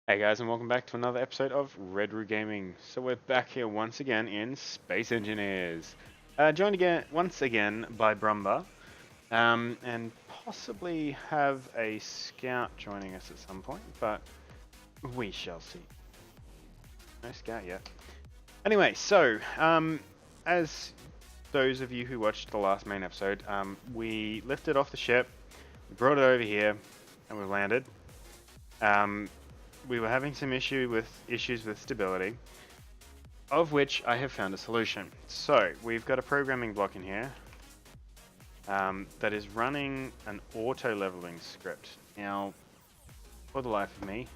Hey guys, and welcome back to another episode of Red Root Gaming. So we're back here once again in Space Engineers, joined again once again by Brumba, and possibly have a scout joining us at some point, but we shall see. No scout yet. Anyway, so as those of you who watched the last main episode, we lifted off the ship, we brought it over here, and we landed. We were having some issues with stability, of which I have found a solution. So we've got a programming block in here that is running an auto leveling script. Now, for the life of me,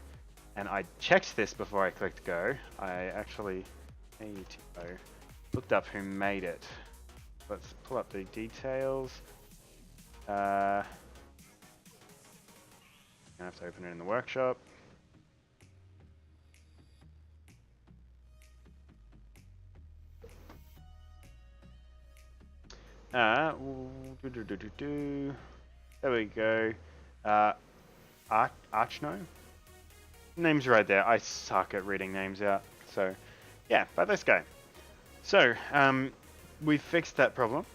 and I checked this before I clicked go. I actually looked up who made it. Let's pull up the details. I have to open it in the workshop. There we go. Archno? Name's right there. I suck at reading names out. So, yeah, but let's go. So, we fixed that problem.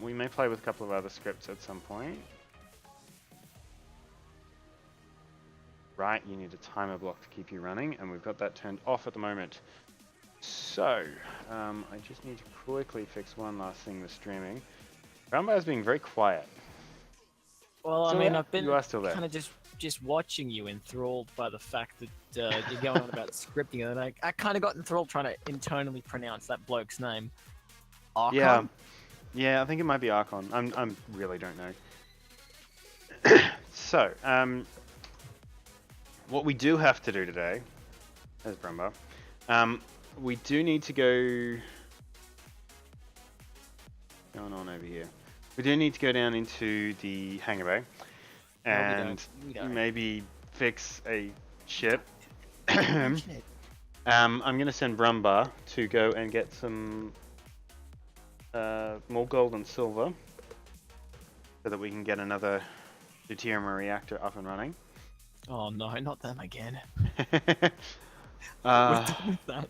We may play with a couple of other scripts at some point. Right, you need a timer block to keep you running, and we've got that turned off at the moment. So, I just need to quickly fix one last thing with streaming. Rambo is being very quiet. Well, Still I mean, there? I've been You are still there. kind of just watching you, enthralled by the fact that you're going on about scripting, and I kind of got enthralled trying to internally pronounce that bloke's name. Archon? Yeah, I think it might be Archon. I'm really don't know. So, what we do have to do today, there's Brumbo, we do need to go. What's going on over here? We do need to go down into the hangar bay and We don't. maybe fix a ship. I'm going to send Brumba to go and get some more gold and silver so that we can get another deuterium reactor up and running. Oh no, not them again. uh, We're done with that.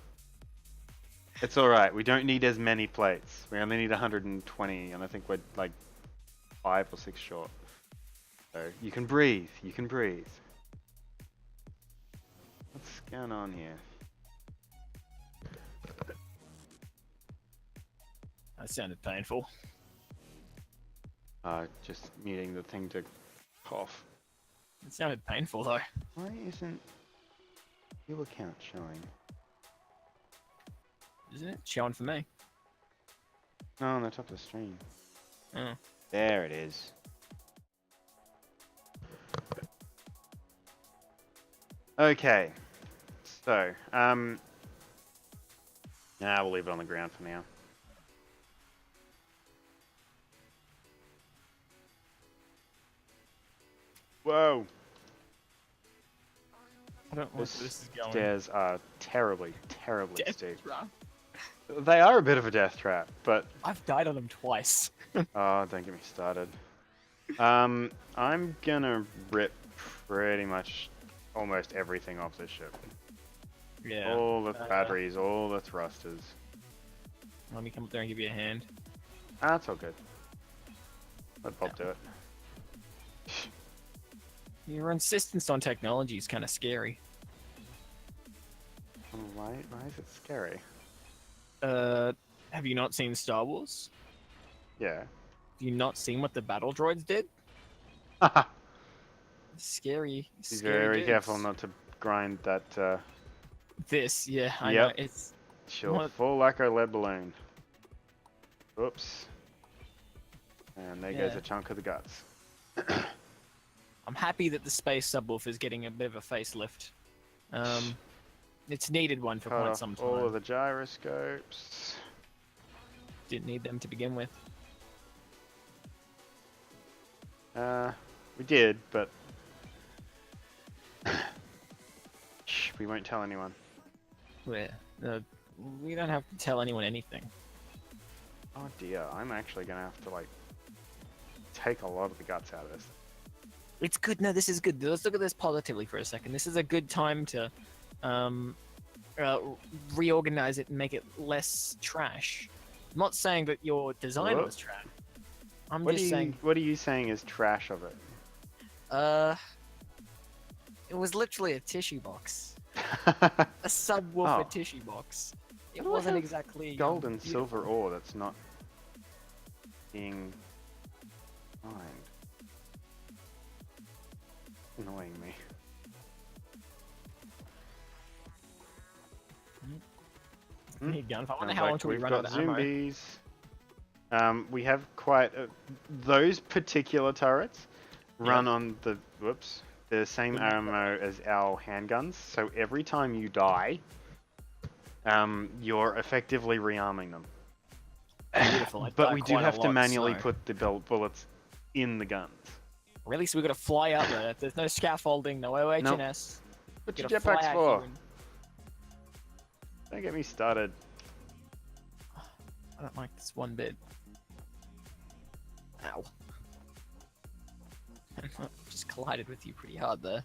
It's alright, we don't need as many plates. We only need 120, and I think we're like 5 or 6 short. So, you can breathe, you can breathe. What's going on here? That sounded painful. Just muting the thing to cough. It sounded painful though. Why isn't your account showing? Isn't it? Showing for me. No, on the top of the stream. Oh. There it is. Okay. So, we'll leave it on the ground for now. Whoa! I don't know where this is going. Stairs are terribly Death steep. trap. They are a bit of a death trap, but I've died on them twice. oh, don't get me started. I'm gonna rip pretty much almost everything off this ship. Yeah. All the batteries, all the thrusters. Let me come up there and give you a hand. That's all good. Let Bob do it. Your insistence on technology is kind of scary. Why is it scary? Have you not seen Star Wars? Yeah. Have you not seen what the battle droids did? Scary. Be Scary very dudes. careful not to grind that. This, yeah, I Yep. know. It's She'll What? fall like a lead balloon. Oops. And there goes Yeah. a chunk of the guts. I'm happy that the space subwoofer is getting a bit of a facelift. It's needed one for Cut quite off some time. all of the gyroscopes. Didn't need them to begin with. We did, but shh, we won't tell anyone. We don't have to tell anyone anything. Oh dear, I'm actually gonna have to like take a lot of the guts out of this. It's good. No, this is good. Let's look at this positively for a second. This is a good time to um, uh, reorganize it and make it less trash. I'm not saying that your design Whoa. was trash. I'm just saying, What are you saying is trash of it? uh, it was literally a tissue box, a subwoofer Oh. tissue box. How It do I wasn't have exactly gold and silver beautiful. ore that's not being mined. Annoying me. Need gunfire. I wonder Sounds how long like till we we've run out got of ammo. zombies. We have quite those particular turrets run Yep. on the same The- ammo as our handguns. So every time you die, you're effectively rearming them. Beautiful. I But die we do quite a have to lot, manually so. put the bullets in the guns. Really? So we gotta fly out there. There's no scaffolding, no Nope. OHS. What's your Gotta fly jetpacks out for? here and... Don't get me started. I don't like this one bit. Ow. Just collided with you pretty hard there.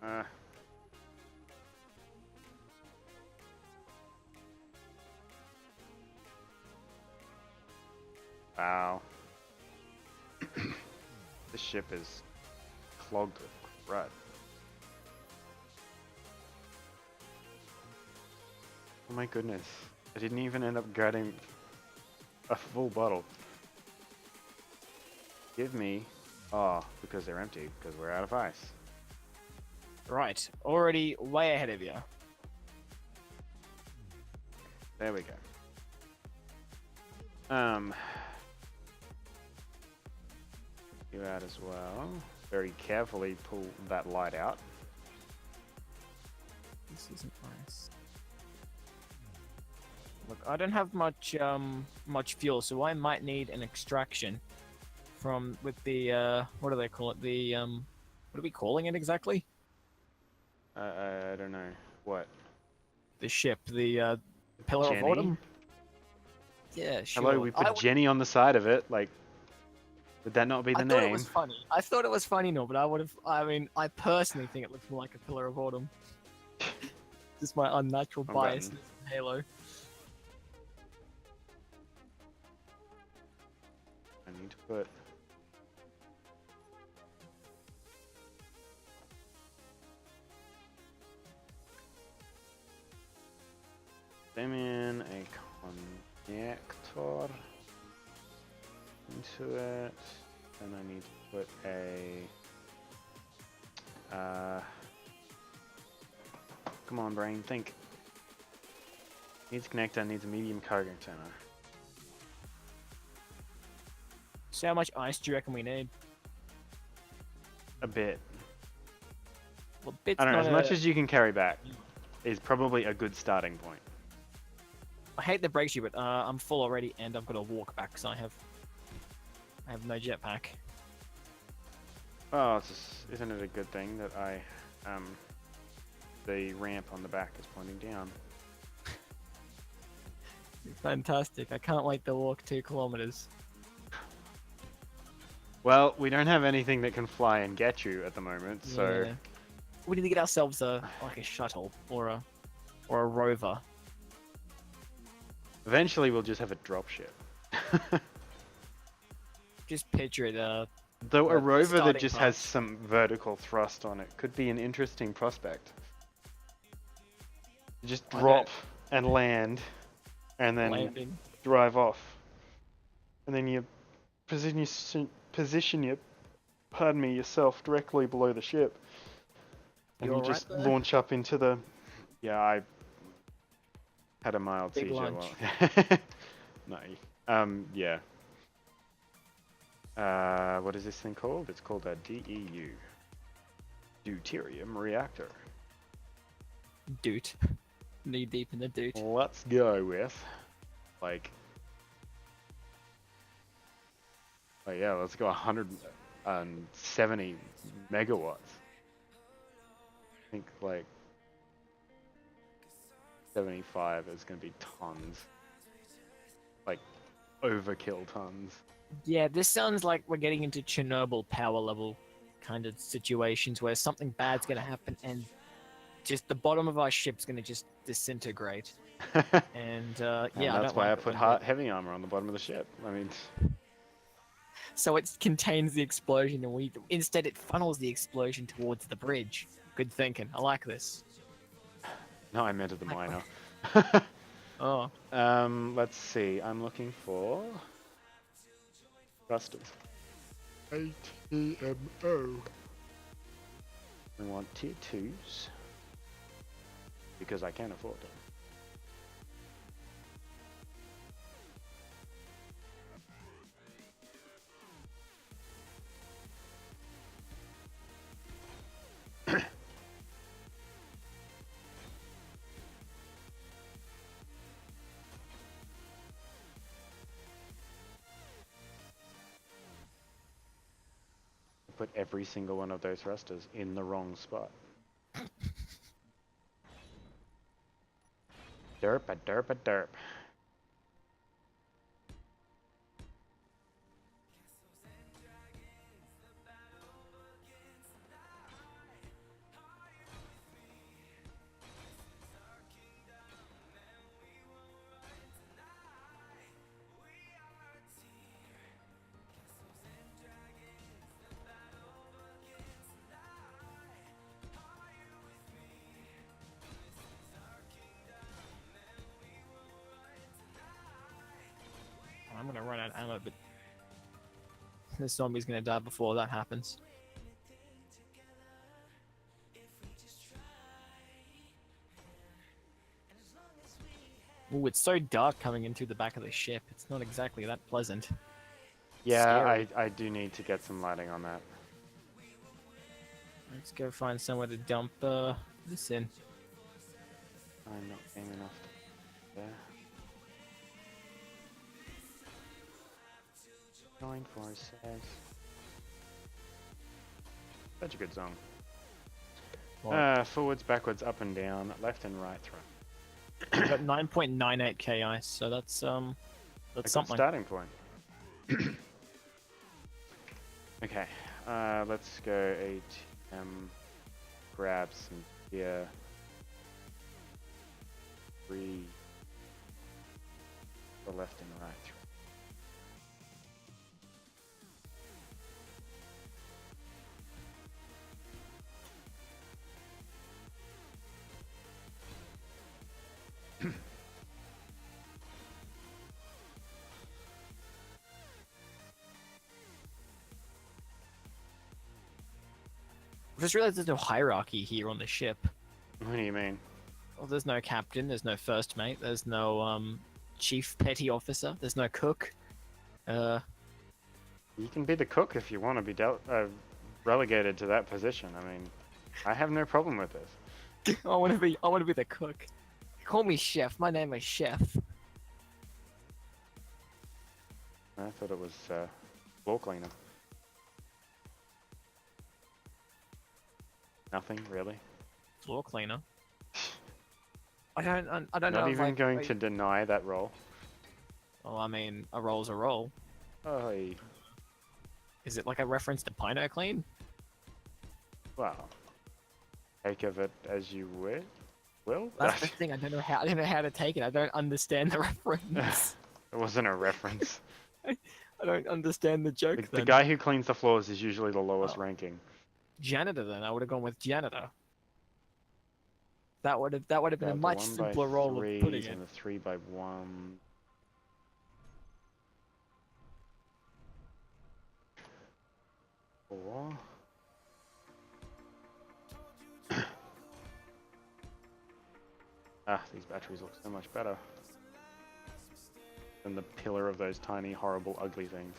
Uh, wow. This ship is clogged with crud. Oh my goodness. I didn't even end up getting a full bottle. Give me... Oh, because they're empty, because we're out of ice. Right. Already way ahead of you. There we go. You out as well. Very carefully pull that light out. This isn't nice. Look, I don't have much fuel, so I might need an extraction from with the what do they call it? The what are we calling it exactly? I don't know. What? The ship, the Pillar of Jenny? Autumn. Yeah, sure. Hello, we put Jenny on the side of it. Like, would that not be the I thought it name? was funny. I thought it was funny, no, but I would have. I mean, I personally think it looks more like a Pillar of Autumn. Just my unnatural I'm bias button. in Halo. I need to put... them in a connector into it. Then I need to put a... come on, brain, think. Needs connector, needs a medium cargo antenna. So how much ice do you reckon we need? A bit. Well, bit's I don't know, not as a... much as you can carry back is probably a good starting point. I hate the break you, but I'm full already, and I've got to walk back because I have no jetpack. Oh, isn't it a good thing that the ramp on the back is pointing down? Fantastic! I can't wait to walk 2 kilometers. Well, we don't have anything that can fly and get you at the moment, so... Yeah. We need to get ourselves like a shuttle or a rover. Eventually we'll just have a dropship. Just picture it. Though a the rover that starting just part. has some vertical thrust on it could be an interesting prospect. You just I drop and land, and then landing. drive off. And then you position yourself directly below the ship. And You you alright just there? launch up into the... Yeah, I had a mild Big seizure. lunch. No. Yeah. What is this thing called? It's called a DEU. Deuterium reactor. Doot. Knee deep in the doot. Let's go with, like... Oh yeah, let's go 170 megawatts. I think like 75 is going to be tons. Like overkill tons. Yeah, this sounds like we're getting into Chernobyl power level kind of situations where something bad's gonna happen and just the bottom of our ship's gonna just disintegrate. And And yeah, I that's don't why like I it put when that. heavy armor on the bottom of the ship. I mean, So it contains the explosion, and we instead it funnels the explosion towards the bridge. Good thinking. I like this. no, I meant at the Like, minor. oh, Let's see. I'm looking for thrusters. ATMO. We want tier 2s because I can afford them. Put every single one of those thrusters in the wrong spot. Derp a derp a derp. I'm gonna run out of ammo, but this zombie's gonna die before that happens. Ooh, it's so dark coming in through the back of the ship. It's not exactly that pleasant. Yeah, Scary. I do need to get some lighting on that. Let's go find somewhere to dump this in. I'm not aiming enough. There. 9-4 says. Such a good song. Forwards, backwards, up and down, left and right throw. We've got 9.98 ki, so that's A good something. starting point. Okay, let's go ATM, grab some gear. 3 the left and right throw. I just realized there's no hierarchy here on the ship. What do you mean? Well, there's no captain, there's no first mate, there's no chief petty officer, there's no cook. You can be the cook if you want to be relegated to that position. I mean, I have no problem with this. I want to be the cook. Call me chef. My name is Chef. I thought it was floor cleaner. Nothing really. Floor cleaner. I don't know. Not even like, going to deny that role. Well, I mean, a role's a roll. Oh, Is it like a reference to Pino Clean? well. Take of it as you will. That's the thing. I don't know how to take it. I don't understand the reference. It wasn't a reference. I don't understand the joke. The then. guy who cleans the floors is usually the lowest ranking. Janitor. Then I would have gone with janitor. That would have been a The much 1 by simpler role of 3s putting it. and the 3 by 1. Four. These batteries look so much better than the pillar of those tiny, horrible, ugly things.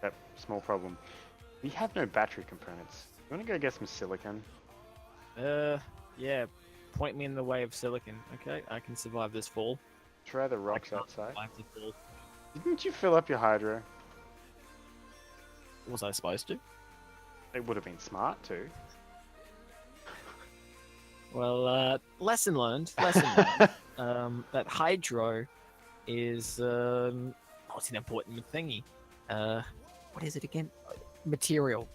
That small problem. We have no battery components. You want to go get some silicon? Yeah. Point me in the way of silicon. Okay, I can survive this fall. Try the I rocks can't outside. survive the fall. Didn't you fill up your hydro? Was I supposed to? It would have been smart to. Well, lesson learned. Lesson learned. That hydro is what's an important thingy? What is it again? Material.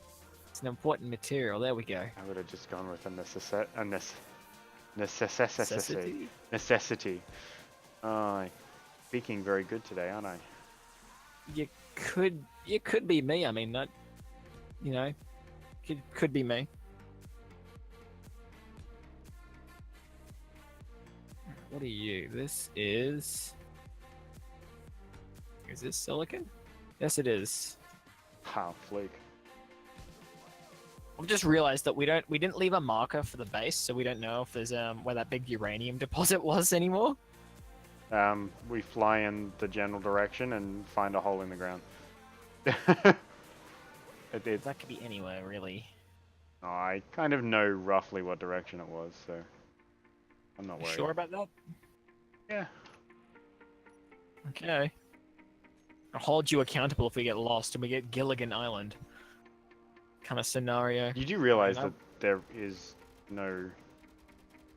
It's an important material. There we go. I would have just gone with a necessity. Necessity? Necessity. Oh, speaking very good today, aren't I? You could be me. I mean, that, you know, could be me. What are you? This is. Is this silicon? Yes, it is. How fluke. I've just realized that we didn't leave a marker for the base, so we don't know if there's where that big uranium deposit was anymore. We fly in the general direction and find a hole in the ground. That could be anywhere, really. I kind of know roughly what direction it was, so I'm not worried. Sure about that? Yeah. Okay. I'll hold you accountable if we get lost and we get Gilligan Island. Kind of scenario. You do realize that there is no...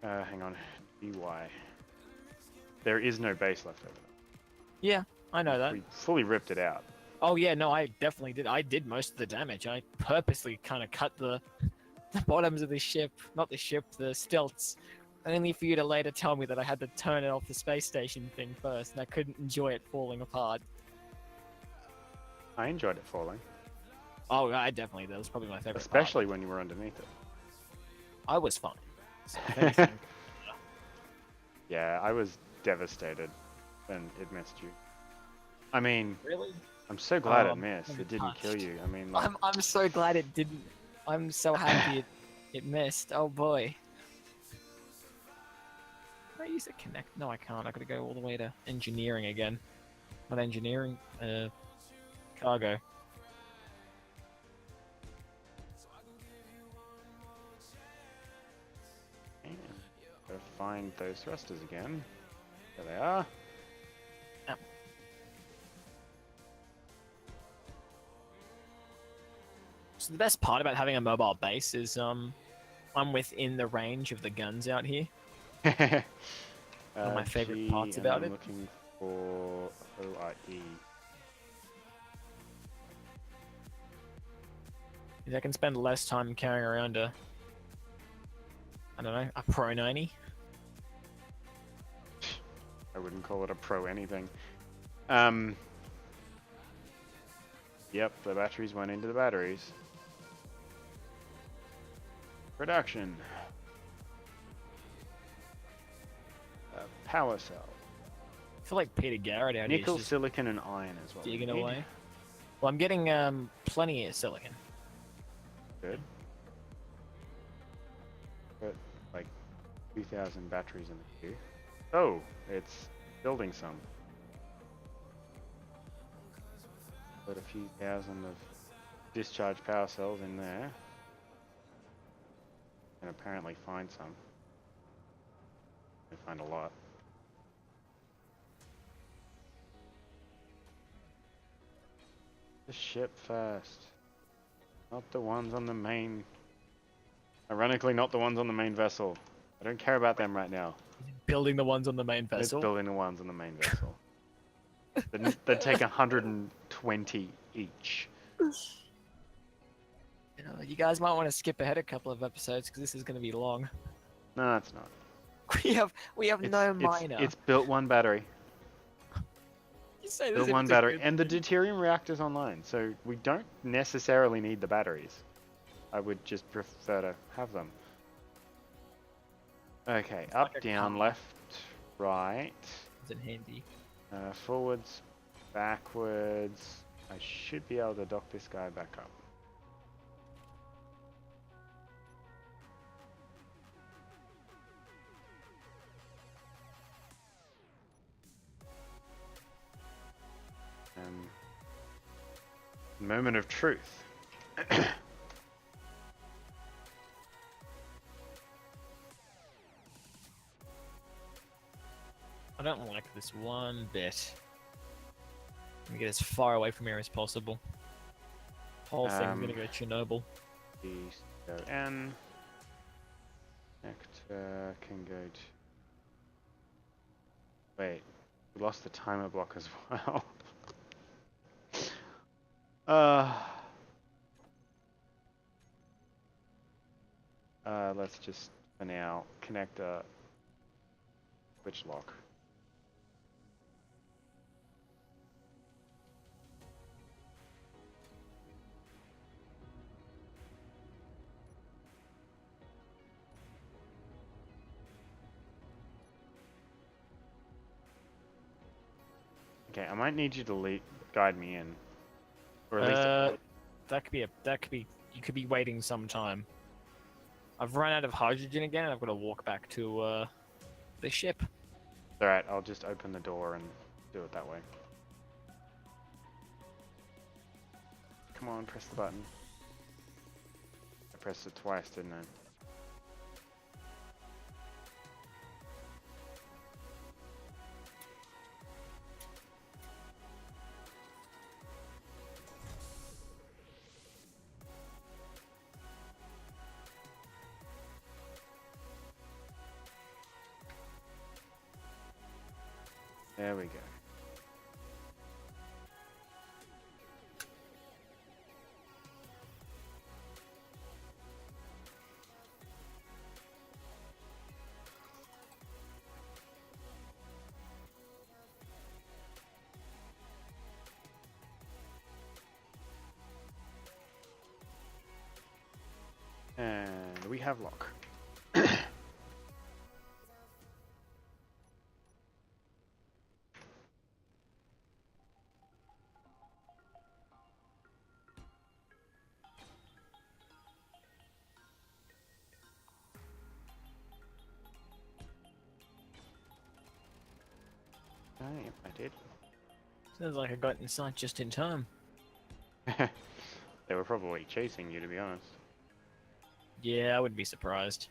hang on. EY. There is no base left over. Yeah, I know that. We fully ripped it out. Oh yeah, no, I definitely did. I did most of the damage. I purposely kind of cut the bottoms of the ship, not the ship, the stilts, only for you to later tell me that I had to turn it off the space station thing first, and I couldn't enjoy it falling apart. I enjoyed it falling. Oh, I definitely did. That was probably my favorite Especially part. when you were underneath it. I was fine. So if anything, Yeah, I was devastated when it missed you. I mean, really? I'm so glad it I'm missed. It didn't kill you. I mean, like, I'm so glad it didn't. I'm so happy it missed. Oh boy. Can I use a connect? No, I can't. I gotta go all the way to engineering again. Not engineering. Cargo. gotta find those thrusters again. There they are. Yep. So the best part about having a mobile base is I'm within the range of the guns out here. One of my favorite parts about it. I'm looking for OIE. I can spend less time carrying around a, I don't know, a Pro 90. I wouldn't call it a pro anything. Yep, the batteries went into the batteries. Production. Power cell. I feel like Peter Garrett out Nickel, here is just silicon, and iron as well. digging We need- away. Well, I'm getting plenty of silicon. Good. But like 2,000 batteries in the queue. Oh, it's building some. Put a few thousand of discharge power cells in there. And apparently find some. They find a lot. The ship first. Not the ones on the main. Ironically, not the ones on the main vessel. I don't care about them right now. Building the ones on the main Let's vessel. building the ones on the main vessel. They'd take 120 each. You know, you guys might want to skip ahead a couple of episodes because this is going to be long. No, it's not. We have no miner. It's built one battery. You say this Built in one a battery, good- and the deuterium reactor's online, so we don't necessarily need the batteries. I would just prefer to have them. Okay, up, like a down, car. left, right, Is it handy? forwards, backwards. I should be able to dock this guy back up. Moment of truth. I don't like this one bit. Let me get as far away from here as possible. Whole thing's gonna go Chernobyl. E-N. Connect Can go to... Wait, we lost the timer block as well. Let's just, for now, connect a switch lock. Okay, I might need you to guide me in, or at least. That could be. You could be waiting some time. I've run out of hydrogen again, and I've got to walk back to the ship. Alright, I'll just open the door and do it that way. Come on, press the button. I pressed it twice, didn't I? There we go. And we have lock. Yep, I did. Sounds like I got inside just in time. They were probably chasing you, to be honest. Yeah, I wouldn't be surprised.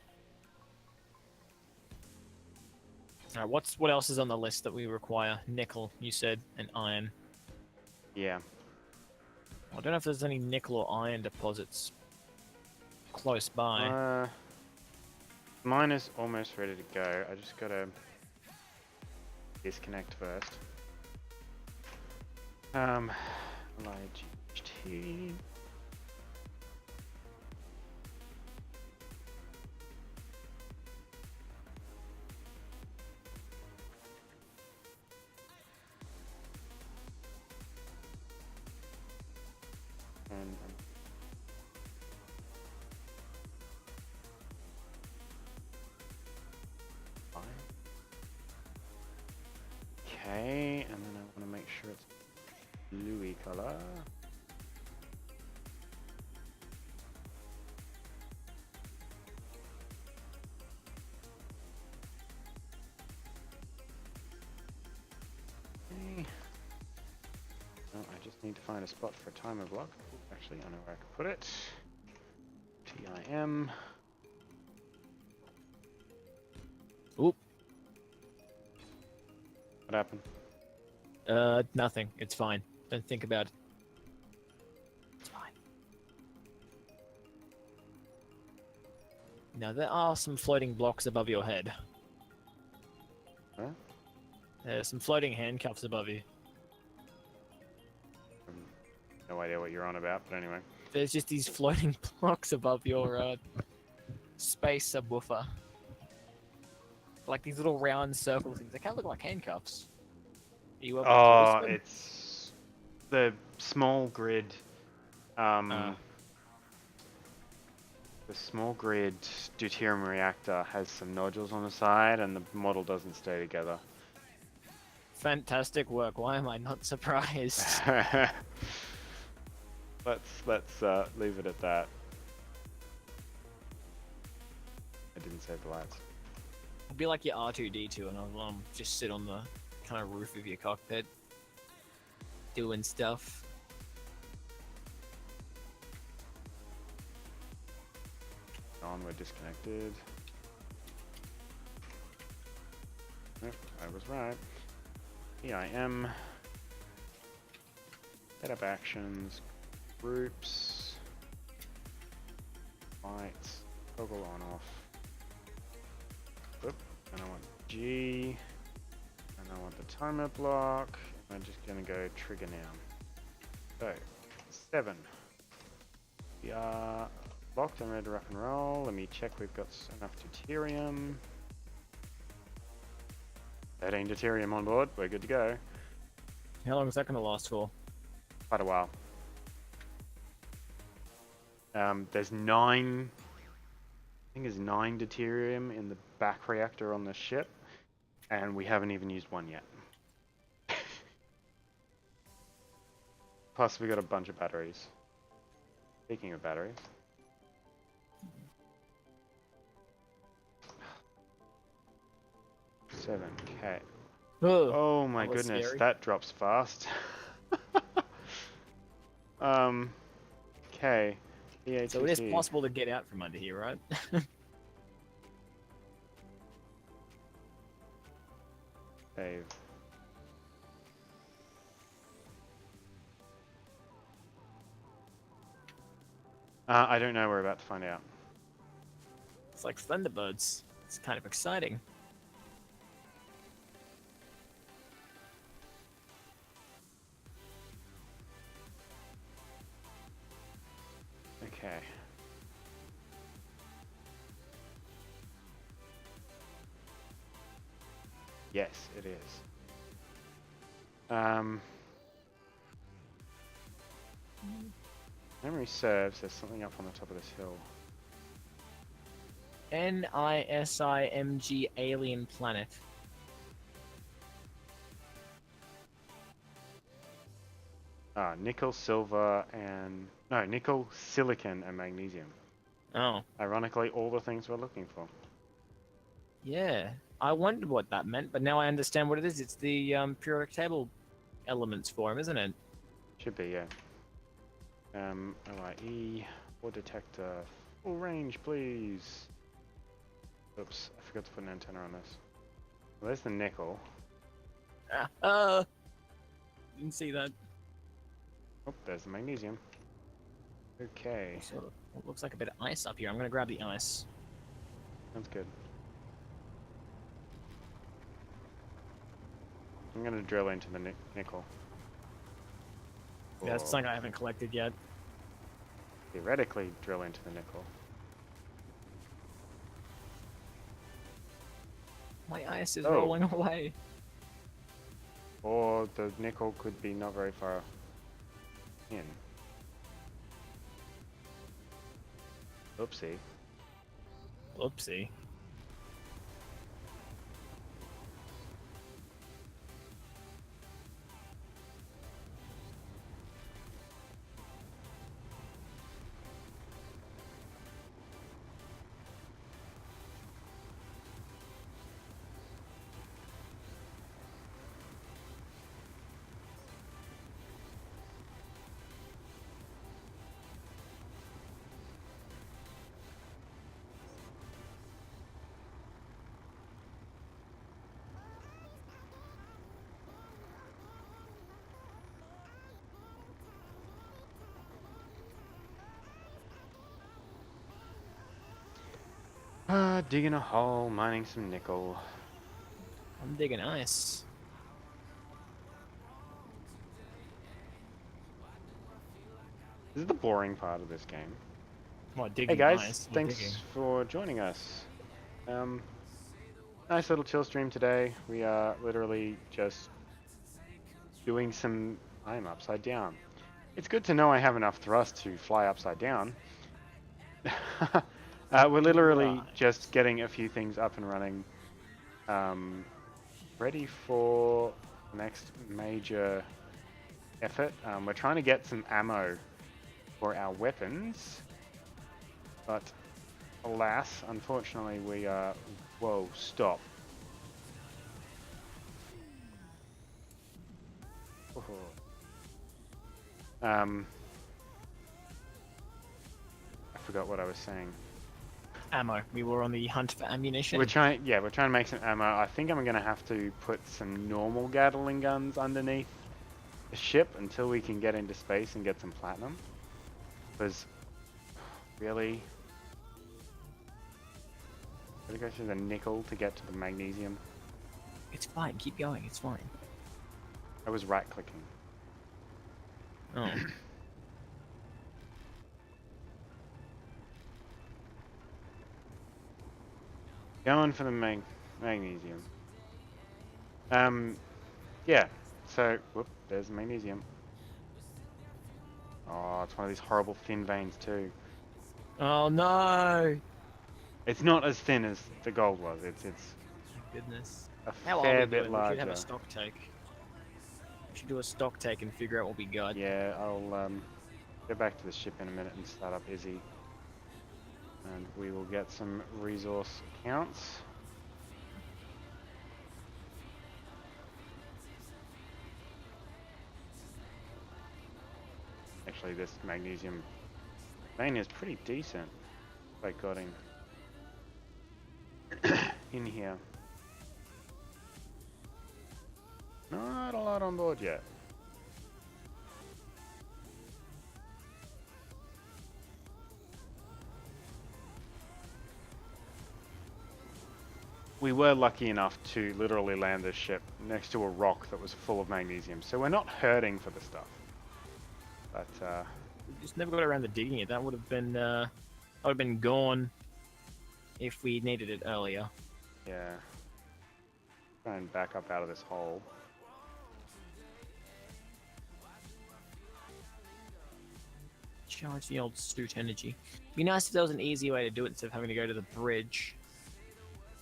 Alright, what else is on the list that we require? Nickel, you said, and iron. Yeah. I don't know if there's any nickel or iron deposits close by. Mine is almost ready to go. I just gotta disconnect first. LIGHT. And fine. Okay, and then I want to make sure it's bluey color. Okay. Oh, I just need to find a spot for a timer block. Actually, I know where I can put it. TIM. Oop. What happened? Nothing. It's fine. Don't think about it. It's fine. Now, there are some floating blocks above your head. Huh? There's some floating handcuffs above you. No idea what you're on about, but anyway. There's just these floating blocks above your space subwoofer. Like these little round circle things. They kind of look like handcuffs. Are you able to twist them? It's the small grid. The small grid deuterium reactor has some nodules on the side, and the model doesn't stay together. Fantastic work. Why am I not surprised? Let's leave it at that. I didn't save the lights. It'd be like your R2-D2 and I'll just sit on the kind of roof of your cockpit doing stuff. On, we're disconnected. Nope, I was right. EIM. Setup actions. Groups. Lights. Toggle on off. And I want G. And I want the timer block. I'm just gonna go trigger now. So, 7. We are locked and ready to rock and roll. Let me check we've got enough deuterium. 13 deuterium on board. We're good to go. How long is that going to last for? Quite a while. There's 9. I think there's 9 deuterium in the back reactor on the ship, and we haven't even used one yet. Plus, we got a bunch of batteries. Speaking of batteries. $7K. Oh my goodness, scary. that drops fast. Okay. E03. So it is possible to get out from under here, right? Save. I don't know. We're about to find out. It's like Thunderbirds. It's kind of exciting. Okay. Yes, it is. Memory serves, there's something up on the top of this hill. NISIMG alien planet. Nickel, silver, and... No, nickel, silicon, and magnesium. Oh. Ironically, all the things we're looking for. Yeah. I wondered what that meant, but now I understand what it is. It's the periodic table elements for him, isn't it? Should be, yeah. OIE, or detector, full range, please. Oops, I forgot to put an antenna on this. Well, there's the nickel. Didn't see that. Oh, there's the magnesium. Okay, So, it looks like a bit of ice up here. I'm gonna grab the ice. sounds good. I'm gonna drill into the nickel. Yeah, that's Or something I haven't collected yet. theoretically drill into the nickel. My ice is Oh. rolling away. Or the nickel could be not very far in. Oopsie. Oopsie. Digging a hole, mining some nickel. I'm digging ice. This is the boring part of this game. What, digging Hey guys, ice? Or thanks digging? for joining us. Nice little chill stream today. We are literally just doing some... I'm upside down. It's good to know I have enough thrust to fly upside down. We're literally just getting a few things up and running. Ready for the next major effort. We're trying to get some ammo for our weapons. But alas, unfortunately we are... Whoa, stop. I forgot what I was saying. Ammo. We were on the hunt for ammunition. We're trying to make some ammo. I think I'm gonna have to put some normal Gatling guns underneath the ship until we can get into space and get some platinum. Because really, Gotta go through the nickel to get to the magnesium. It's fine. Keep going. It's fine. I was right clicking. Oh. Going for the magnesium. Yeah. So, whoop, there's the magnesium. Oh, it's one of these horrible thin veins too. Oh no! It's not as thin as the gold was. It's Goodness. a How are fair we bit doing? We should have larger. a stock take. We should do a stock take and figure out what we got. Yeah, I'll go back to the ship in a minute and start up Izzy, and we will get some resource counts. Actually, this magnesium vein is pretty decent by getting in here. Not a lot on board yet. We were lucky enough to literally land this ship next to a rock that was full of magnesium, so we're not hurting for the stuff. But We just never got around to digging it. That would have been gone if we needed it earlier. yeah, try and back up out of this hole. Charge the old suit energy. Be nice if there was an easy way to do it instead of having to go to the bridge.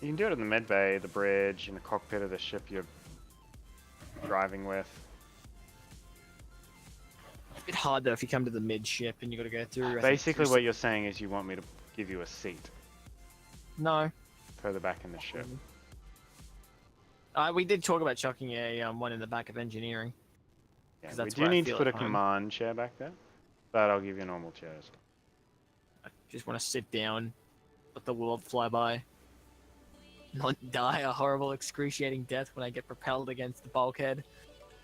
You can do it in the med bay, the bridge, in the cockpit of the ship you're driving with. It's a bit hard though if you come to the midship and you got to go through. I think, Basically, through what you're saying is you want me to give you a seat No. further back in the ship. We did talk about chucking a one in the back of engineering. Yeah, 'Cause we that's do where I need to feel put a at home. command chair back there, but I'll give you normal chairs. I just want to sit down, let the world fly by, not die a horrible, excruciating death when I get propelled against the bulkhead.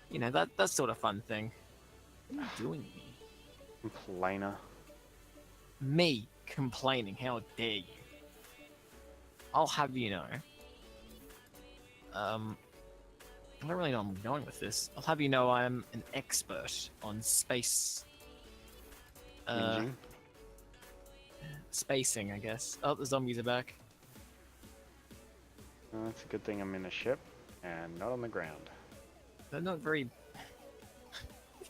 You know, that sort of fun thing. What are you doing? Complainer. Me complaining? How dare you? I'll have you know. I don't really know where I'm going with this. I'll have you know I'm an expert on space. Hinging. Spacing, I guess. Oh, the zombies are back. Well, that's a good thing I'm in a ship and not on the ground. They're not very.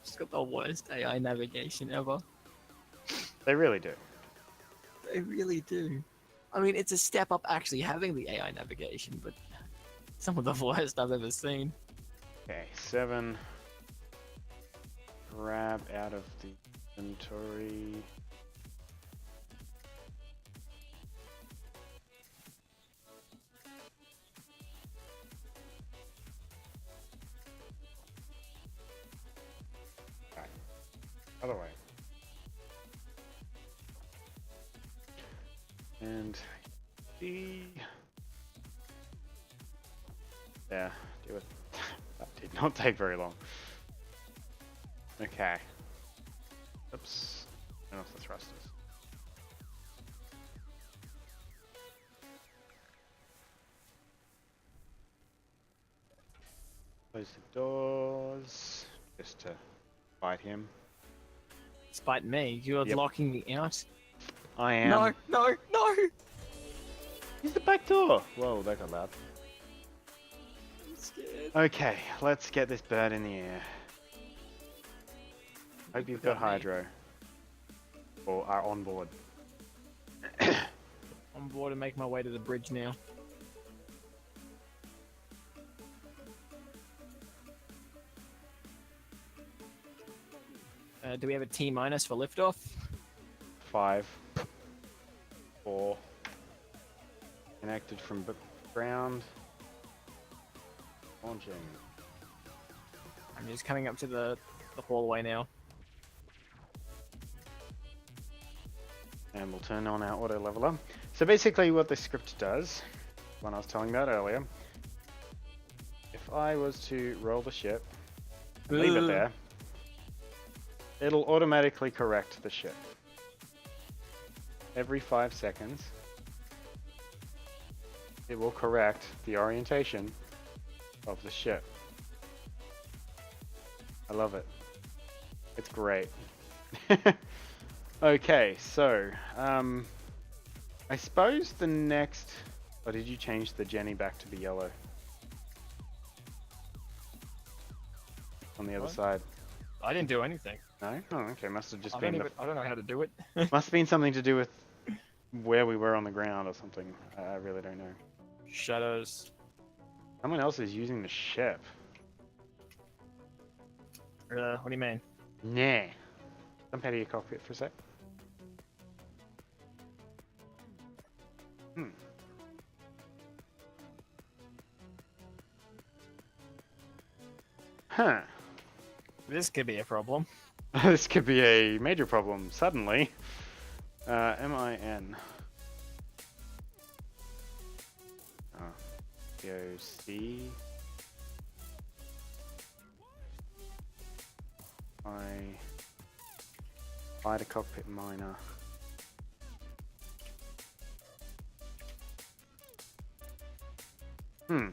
Just got the worst AI navigation ever. They really do. They really do. I mean, it's a step up actually having the AI navigation, but some of the worst I've ever seen. Okay, 7. Grab out of the inventory. Right. Other way. And D. Yeah, do it. That did not take very long. Okay. Oops. Turn off the thrusters. Close the doors. Just to fight him. Despite me, you're Yep. locking me out. I am. No, no, no! Use the back door. Whoa, that got loud. I'm scared. Okay, let's get this bird in the air. Hope you've got forgot me. hydro. Or are on board. I'm bored and make my way to the bridge now. Do we have a T minus for liftoff? 5. 4. Connected from ground. Launching. I'm just coming up to the hallway now. And we'll turn on our auto leveler. So basically what the script does, when I was telling that earlier, if I was to roll the ship, and leave it Ugh. there, it'll automatically correct the ship. Every 5 seconds, it will correct the orientation of the ship. I love it. It's great. Okay, so I suppose the next. Or did you change the Jenny back to be yellow? On the other What? side. I didn't do anything. No? Oh, okay. Must have just I been don't even. I don't know how to do it. must have been something to do with where we were on the ground or something. I really don't know. Shadows. Someone else is using the ship. What do you mean? Nah. Jump out of your cockpit for a sec. Hmm. Huh. This could be a problem. This could be a major problem suddenly. MIN. Oh. DOC. Fighter cockpit miner. Hmm.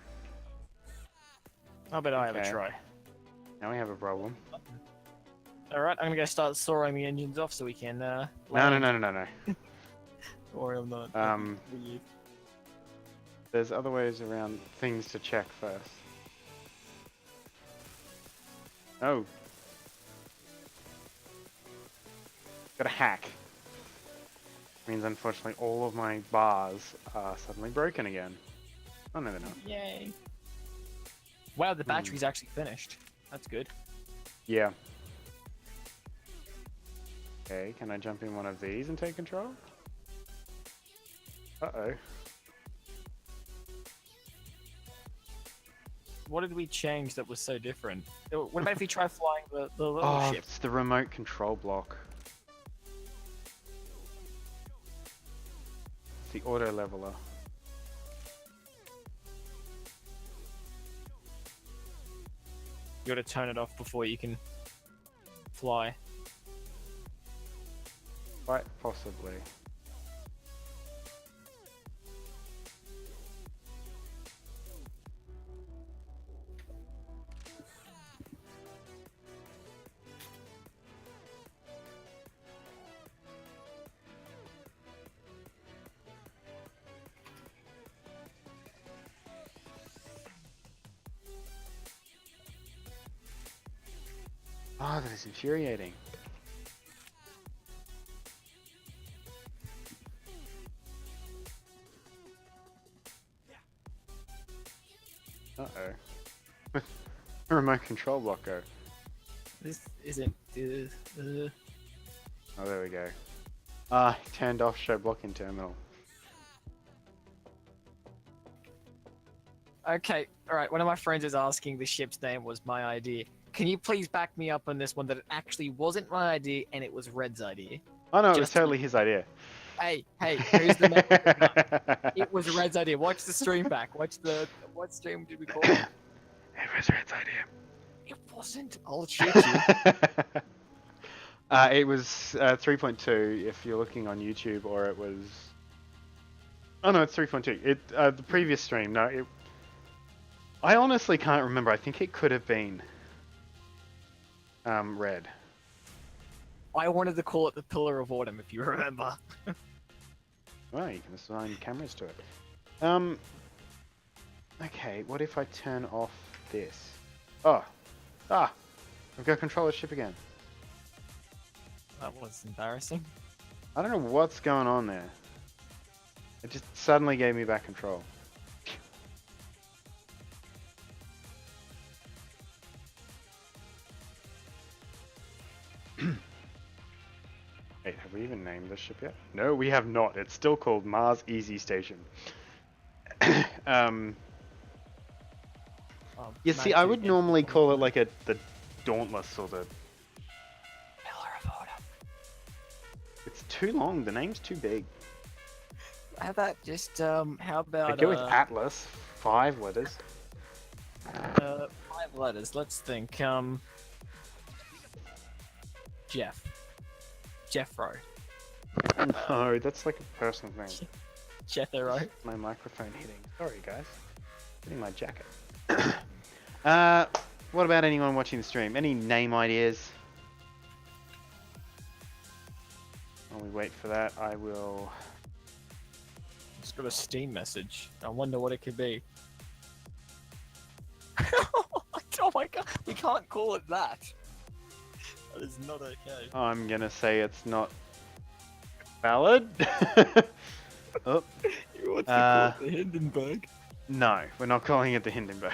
How about I have a Okay. try? Now we have a problem. Alright, I'm gonna go start soaring the engines off so we can, No. land. Or I'm not. Weird. There's other ways around things to check first. Oh. Got a hack. Means unfortunately all of my bars are suddenly broken again. Oh no, they're not. Yay. Wow, the battery's actually finished. That's good. Yeah. Okay, can I jump in one of these and take control? Uh-oh. What did we change that was so different? What about if we try flying the little Oh, ship? it's the remote control block. It's the auto leveler. You gotta turn it off before you can fly. Quite possibly. Oh, that is infuriating. Uh-oh. Remote control block go. This isn't. Oh, there we go. Ah, turned off show blocking terminal. Okay, alright, one of my friends is asking the ship's name was my idea. Can you please back me up on this one that it actually wasn't my idea and it was Red's idea? Oh no, it was Just- totally his idea. Hey, who's the man with the gun? It was Red's idea. Watch the stream back. What stream did we call it? It was Red's idea. It wasn't. I'll shoot you. It was 3.2 if you're looking on YouTube, or it was. Oh no, it's 3.2. It the previous stream. No, it. I honestly can't remember. I think it could have been Red. I wanted to call it the Pillar of Autumn, if you remember. Well, you can assign cameras to it. Okay, what if I turn off this? Oh, I've got control of the ship again. That was embarrassing. I don't know what's going on there. It just suddenly gave me back control. Wait, have we even named this ship yet? No, we have not. It's still called Mars Easy Station. You see, I would normally call it like the Dauntless or the... Pillar of Autumn. It's too long. The name's too big. How about just, how about, I'd go with Atlas. 5 letters. 5 letters. Let's think, Jeff. Jeffro. No, that's like a personal thing. Jethro. My microphone hitting. Sorry, guys. Hitting my jacket. What about anyone watching the stream? Any name ideas? While we wait for that, I will... Just got a Steam message. I wonder what it could be. Oh my god, we can't call it that. That is not okay. I'm gonna say it's not valid. Oh. You want to call it the Hindenburg? No, we're not calling it the Hindenburg.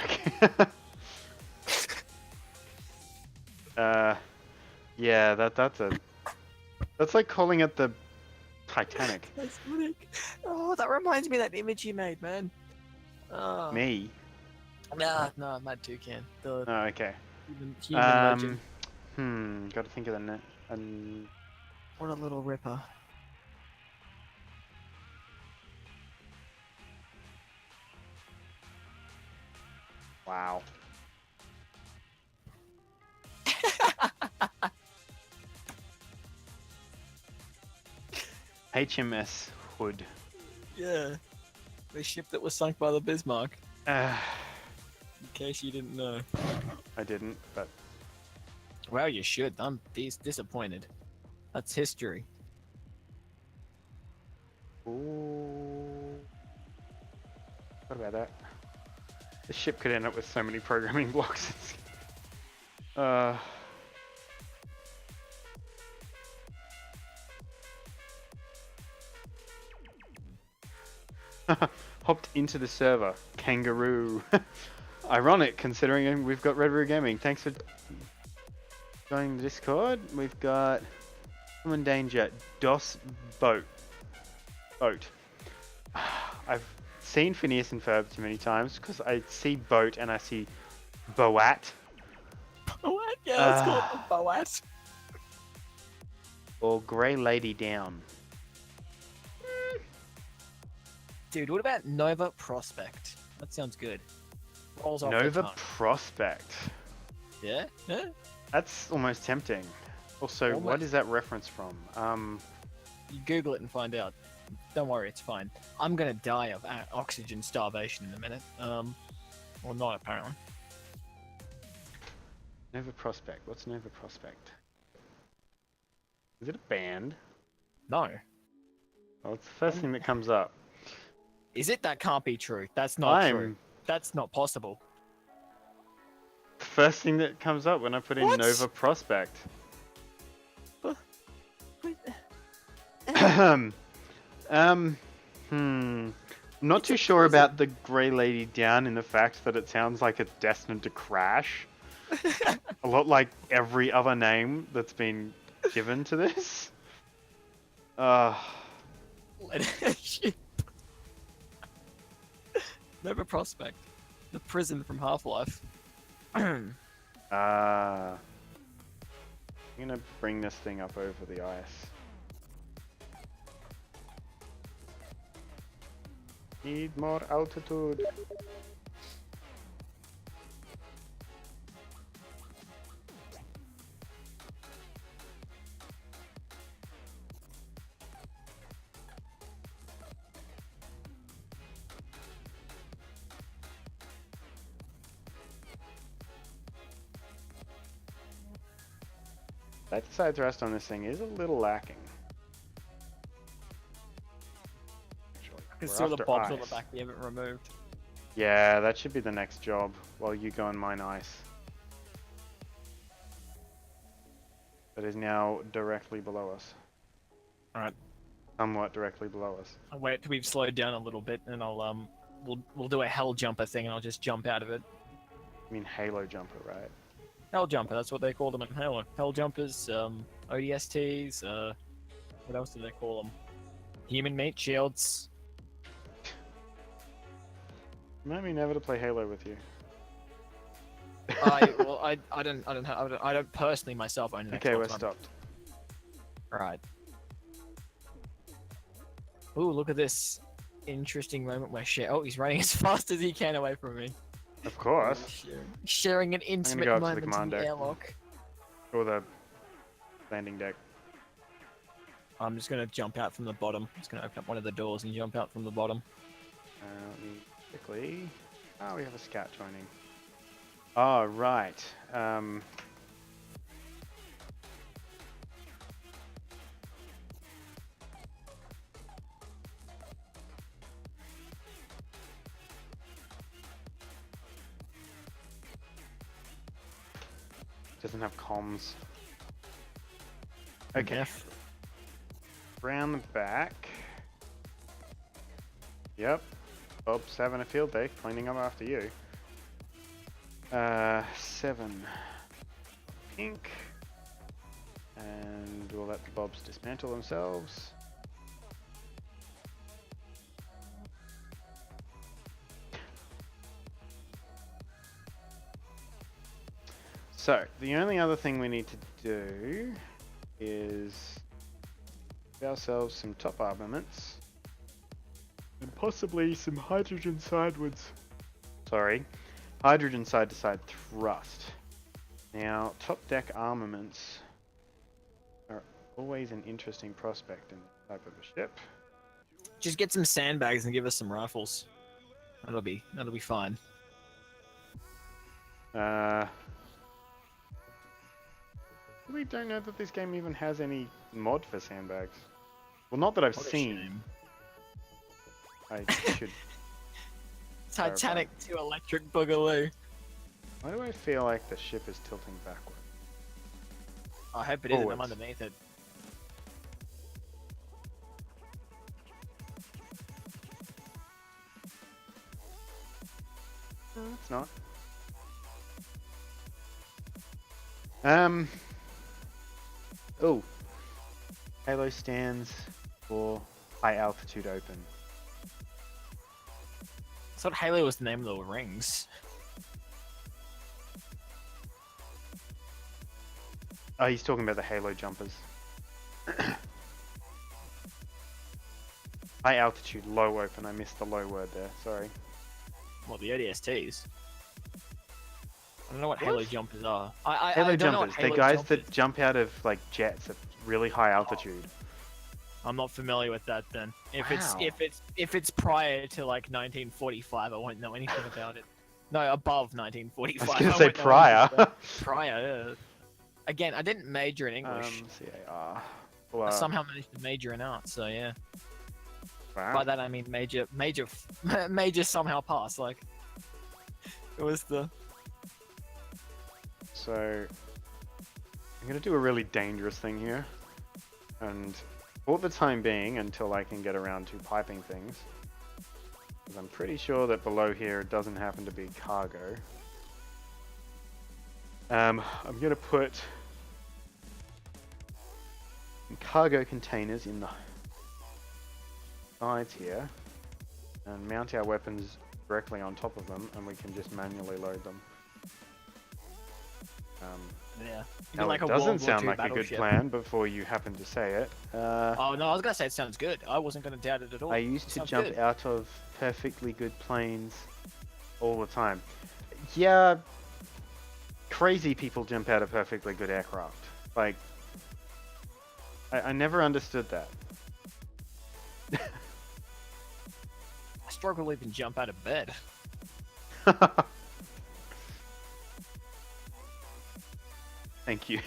Yeah, that's like calling it the Titanic. That's funny. Oh, that reminds me of that image you made, man. Oh. Me? Nah, no, Mad Toucan. The Oh, okay. human legend. Gotta think of the net. What a little ripper. Wow. HMS Hood. Yeah. The ship that was sunk by the Bismarck. In case you didn't know. I didn't, but... Well, you should. I'm disappointed. That's history. Ooh. What about that? The ship could end up with so many programming blocks. Hopped into the server. Kangaroo. Ironic, considering we've got Red Roo Gaming. Thanks for joining the Discord. We've got Common Danger. DOS Boat. I've seen Phineas and Ferb too many times because I see boat and I see Boat. Boat? Yeah, let's call it the Boat. Or Grey Lady Down. Dude, what about Nova Prospect? That sounds good. Rolls off Nova the tongue. Prospect. Yeah? Yeah? That's almost tempting. Also, what Almost. is that reference from? You Google it and find out. Don't worry, it's fine. I'm gonna die of oxygen starvation in a minute. Or not, apparently. Nova Prospect. What's Nova Prospect? Is it a band? No. Well, it's the first thing that comes up. Is it? That can't be true. That's not true. That's not possible. First thing that comes up when I put in What? Nova Prospect. I'm not too sure about the Grey Lady Down in the fact that it sounds like it's destined to crash. A lot like every other name that's been given to this. Shit. Nova Prospect. The prison from Half-Life. I'm gonna bring this thing up over the ice. Need more altitude. That side thrust on this thing is a little lacking. Actually, I can we're see all the after bobs on ice. the back we haven't removed. Yeah, that should be the next job while you go and mine ice. That is now directly below us. Alright. Somewhat directly below us. I'll wait till we've slowed down a little bit and I'll we'll do a hell jumper thing and I'll just jump out of it. I mean Halo jumper, right? Hell jumper, that's what they call them in Halo. Hell jumpers, ODSTs, what else do they call them? Human meat shields. Remind me never to play Halo with you. I don't personally myself own an Okay, Xbox we're One. stopped. Right. Ooh, look at this interesting moment where oh, he's running as fast as he can away from me. Of course. Sharing an intimate go up to the moment in command the deck. airlock. Or the landing deck. I'm just gonna jump out from the bottom. I'm just gonna open up one of the doors and jump out from the bottom. Let me quickly... Oh, we have a scout joining. Oh, right. Doesn't have comms. Okay. F. Round the back. Yep. Bob's having a field day, cleaning up after you. 7. Pink. And we'll let the Bobs dismantle themselves. So, the only other thing we need to do is give ourselves some top armaments. And possibly some hydrogen sidewards. Sorry. Hydrogen side-to-side thrust. Now, top deck armaments are always an interesting prospect in this type of a ship. Just get some sandbags and give us some rifles. That'll be fine. We don't know that this game even has any mod for sandbags. Well, not that I've seen. I should. Titanic to Electric Boogaloo. Why do I feel like the ship is tilting backward? I hope it isn't. I'm underneath it. No, it's not. Oh. Halo stands for high altitude open. I thought Halo was the name of the rings. Oh, he's talking about the Halo jumpers. High altitude, low open. I missed the low word there. Sorry. Well, the ODSTs. I don't know what Halo jumpers are. Halo I don't know what jumpers. Halo They're guys jumpers. that jump out of like jets at really high altitude. I'm not familiar with that then. If Wow. it's prior to like 1945, I won't know anything about it. No, above 1945. I was gonna say won't know prior. anything about it. Prior. Yeah. Again, I didn't major in English. CAR. I somehow managed to major in art, so yeah. Wow. By that I mean major somehow passed. Like it was the. So I'm gonna do a really dangerous thing here, and for the time being, until I can get around to piping things, because I'm pretty sure that below here it doesn't happen to be cargo. I'm gonna put cargo containers in the sides here, and mount our weapons directly on top of them, and we can just manually load them. Yeah. Now like it a doesn't World War sound II like a good battleship. plan before you happen to say it. Oh no, I was gonna say it sounds good. I wasn't gonna doubt it at all. I used to Sounds jump good. out of perfectly good planes all the time. Yeah, crazy people jump out of perfectly good aircraft. Like, I never understood that. I struggle to even jump out of bed. Thank you.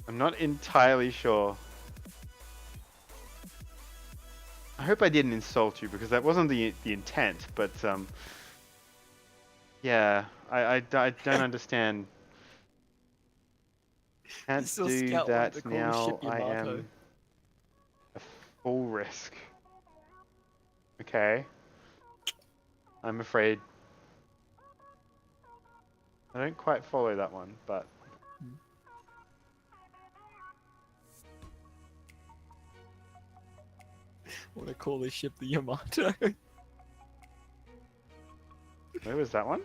I'm not entirely sure. I hope I didn't insult you, because that wasn't the intent, but yeah, I don't understand. Can't Still do scout wanted to that call the now. ship I Yamato. am a full risk. Okay. I'm afraid. I don't quite follow that one, but Want to call this ship the Yamato? where was that one?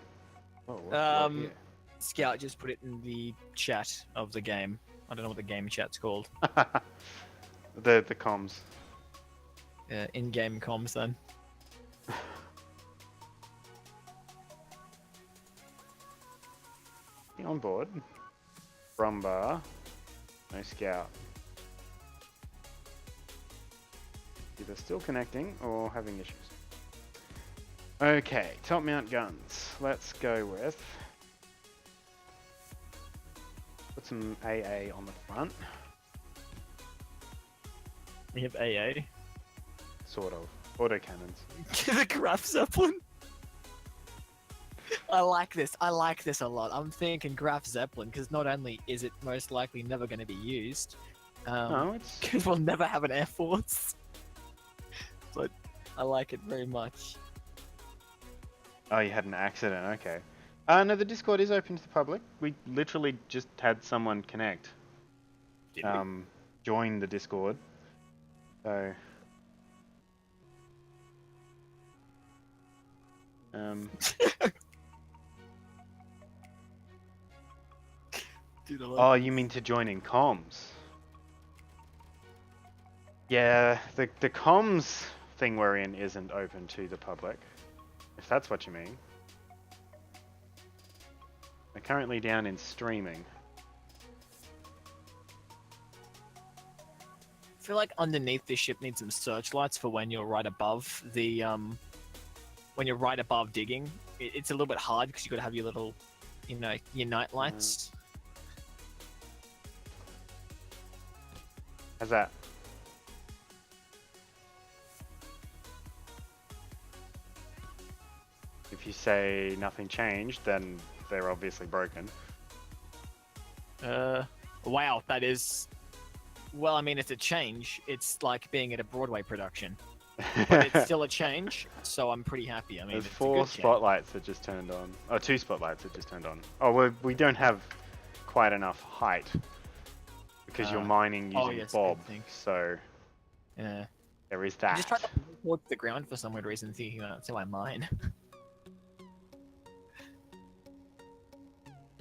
Oh, what's below here? Scout just put it in the chat of the game. I don't know what the game chat's called. the comms. In-game comms then. On board. Brumbar. No scout. Either still connecting or having issues. Okay, top mount guns. Let's go with... Put some AA on the front. We have AA. Sort of. Autocannons. The Graf Zeppelin. I like this. I like this a lot. I'm thinking Graf Zeppelin because not only is it most likely never going to be used, No, it's... because we'll never have an air force. But I like it very much. Oh, you had an accident. Okay. No, the Discord is open to the public. We literally just had someone connect. Did we? Join the Discord. So... Dude, I like Oh, this. you mean to join in comms? Yeah, the comms thing we're in isn't open to the public, if that's what you mean. We're currently down in streaming. I feel like underneath this ship needs some searchlights for when you're right above the when you're right above digging. It's a little bit hard because you got to have your little, you know, your night lights. How's that? If you say nothing changed, then they're obviously broken. Wow, that is. Well, I mean, it's a change. It's like being at a Broadway production, but it's still a change. So I'm pretty happy. I mean, There's it's a 4 good change. spotlights that just turned on. Oh, 2 spotlights that just turned on. Oh, we don't have quite enough height because you're mining using yes, Bob. good thing. So Yeah. there is I that. just tried to walk the ground for some weird reason, thinking that's how I mine.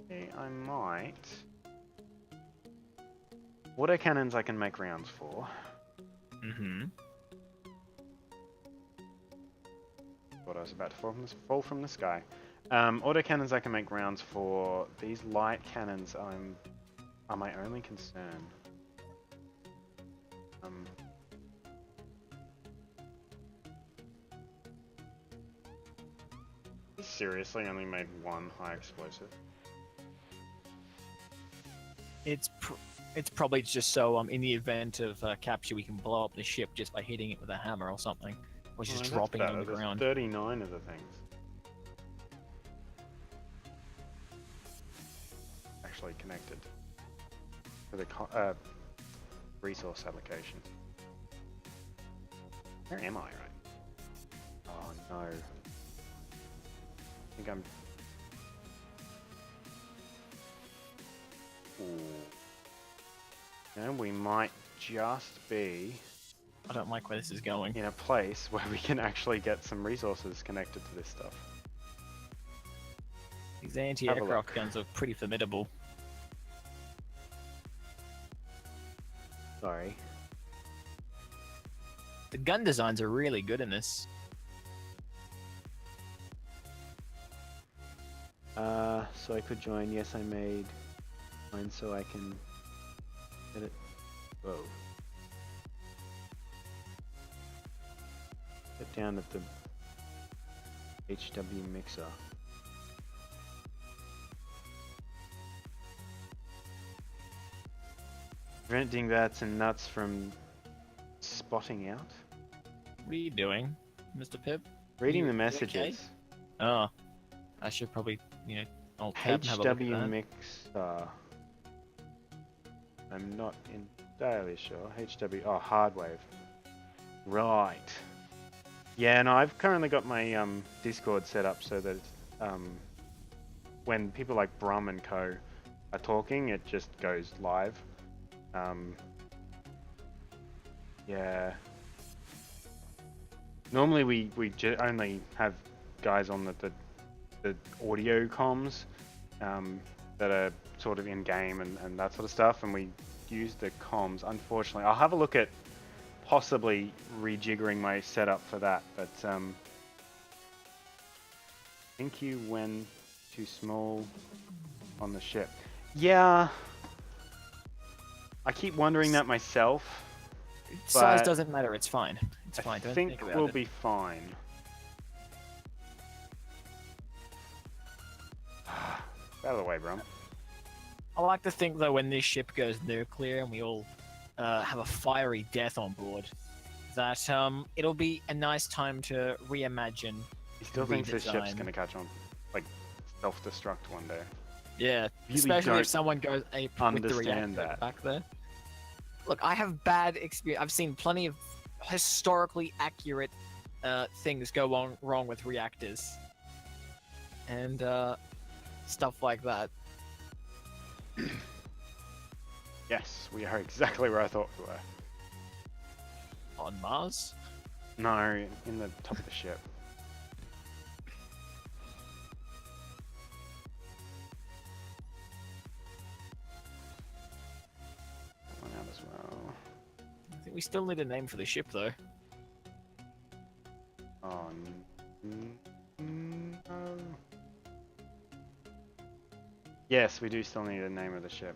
Okay, I might. Autocannons I can make rounds for. Mm-hmm. Thought I was about to fall from the sky. Autocannons I can make rounds for. These light cannons are my only concern. Seriously, only made 1 high explosive. It's probably just so in the event of capture, we can blow up the ship just by hitting it with a hammer or something, or just Oh, dropping it on the There's ground. 39 of the things. Actually connected to the resource allocation. Where am I, right? Oh no. I think I'm... Ooh. No, we might just be I don't like where this is going. in a place where we can actually get some resources connected to this stuff. These anti-aircraft guns are pretty formidable. Sorry. The gun designs are really good in this. So I could join. Yes, I made mine so I can get it. Whoa. Get down at the HW mixer. Prevent dingbats and nuts from spotting out. What are you doing, Mr. Pip? Reading the You messages. okay? Oh, I should probably, you know, alt tab and have a look at HW that. mixer. I'm not entirely sure. HW. Oh, Hardwave. Right. Yeah, no, I've currently got my Discord set up so that when people like Brum and Co are talking, it just goes live. Yeah. Normally we only have guys on the audio comms that are sort of in game and that sort of stuff, and we use the comms. Unfortunately, I'll have a look at possibly rejiggering my setup for that, but I think you went too small on the ship. Yeah. I keep wondering that myself. Size But doesn't matter. It's fine. It's I fine. Don't think think about we'll it. be fine. Out of the way, bro. I like to think though, when this ship goes nuclear and we all have a fiery death on board, that it'll be a nice time to reimagine. He still thinks this ship's redesign. gonna catch on, like self-destruct one day. Yeah, Really especially don't if someone goes ape with the understand reactor that. back there. Look, I have bad experience. I've seen plenty of historically accurate things go wrong with reactors and stuff like that. Yes, we are exactly where I thought we were. On Mars? No, in the top of the ship. That one out as well. I think we still need a name for the ship, though. Oh, no. Yes, we do still need a name of the ship.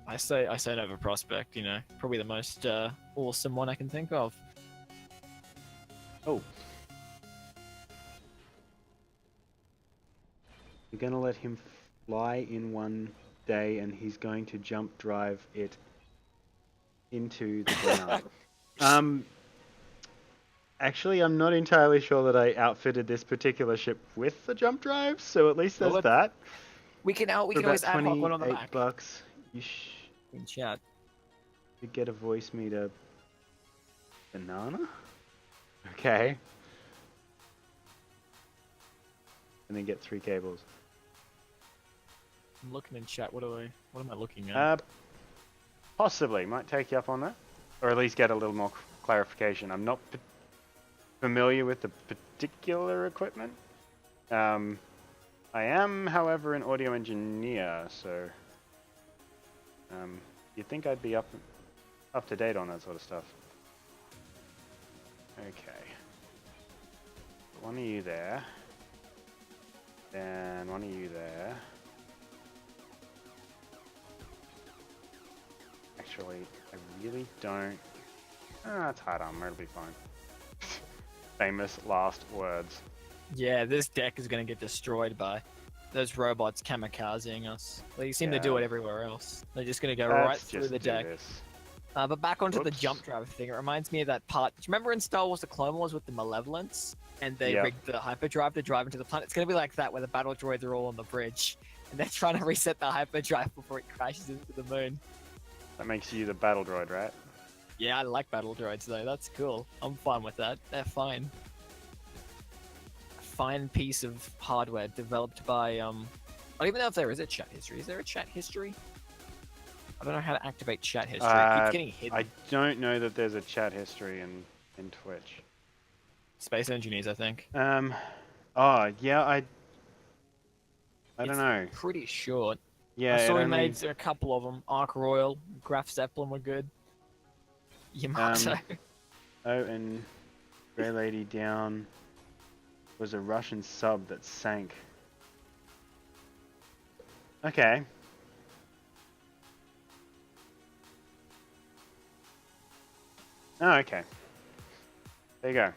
I say Nova Prospect. You know, probably the most awesome one I can think of. Oh. You're gonna let him fly in one day and he's going to jump drive it into the ground. Actually, I'm not entirely sure that I outfitted this particular ship with the jump drive, so at least there's that. We can For always about ad hoc one on the back. $28, you In chat. should get a voice meter banana? Okay. And then get 3 cables. I'm looking in chat. What am I looking at? Possibly. Might take you up on that. Or at least get a little more clarification. I'm not familiar with the particular equipment. I am, however, an audio engineer, so you'd think I'd be up to date on that sort of stuff. Okay. One of you there. Then one of you there. Actually, I really don't... it's hard armor, it'll be fine. Famous last words. Yeah, this deck is going to get destroyed by those robots kamikazing us. They seem to do it everywhere else. They're just going to go right through the deck. But back onto the jump drive thing, it reminds me of that part. Do you remember in Star Wars the Clone Wars with the Malevolence? And they rigged the hyperdrive to drive into the planet? It's going to be like that, where the battle droids are all on the bridge. And they're trying to reset the hyperdrive before it crashes into the moon. That makes you the battle droid, right? Yeah, I like battle droids though. That's cool. I'm fine with that. They're fine. Fine piece of hardware developed by I don't even know if there is a chat history. Is there a chat history? I don't know how to activate chat history. It keeps getting hidden. I don't know that there's a chat history in Twitch. Space Engineers, I think. Oh yeah, I don't know. Pretty short. Yeah, I saw we made a couple of them. Ark Royal, Graf Zeppelin were good. Yamato. Oh, and Grey Lady down was a Russian sub that sank. Okay. Oh, okay. There you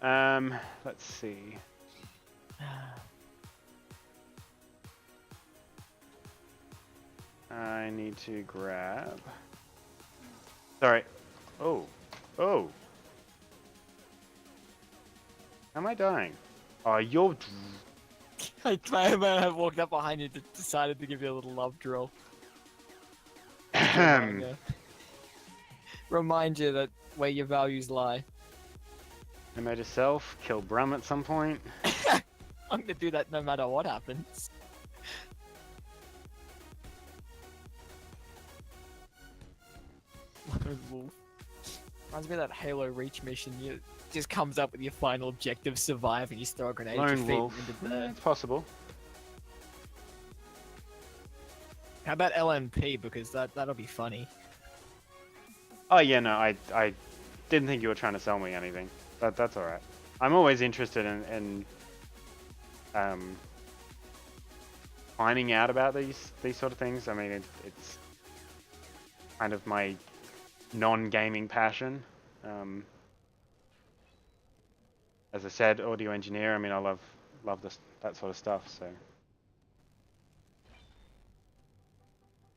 go. Let's see. I need to grab... Sorry. Oh. Oh. Am I dying? Oh, you're... I have walked up behind you and decided to give you a little love drill. Remind you that where your values lie. I made a self, kill Brum at some point. I'm gonna do that no matter what happens. Lone Wolf. Reminds me of that Halo Reach mission. You just comes up with your final objective: survive, and you throw a grenade. Lone Wolf. It's possible. How about LMP? Because that'll be funny. Oh yeah, no, I didn't think you were trying to sell me anything. That's all right. I'm always interested in finding out about these sort of things. I mean, it's kind of my non-gaming passion. As I said, audio engineer. I mean, I love that sort of stuff.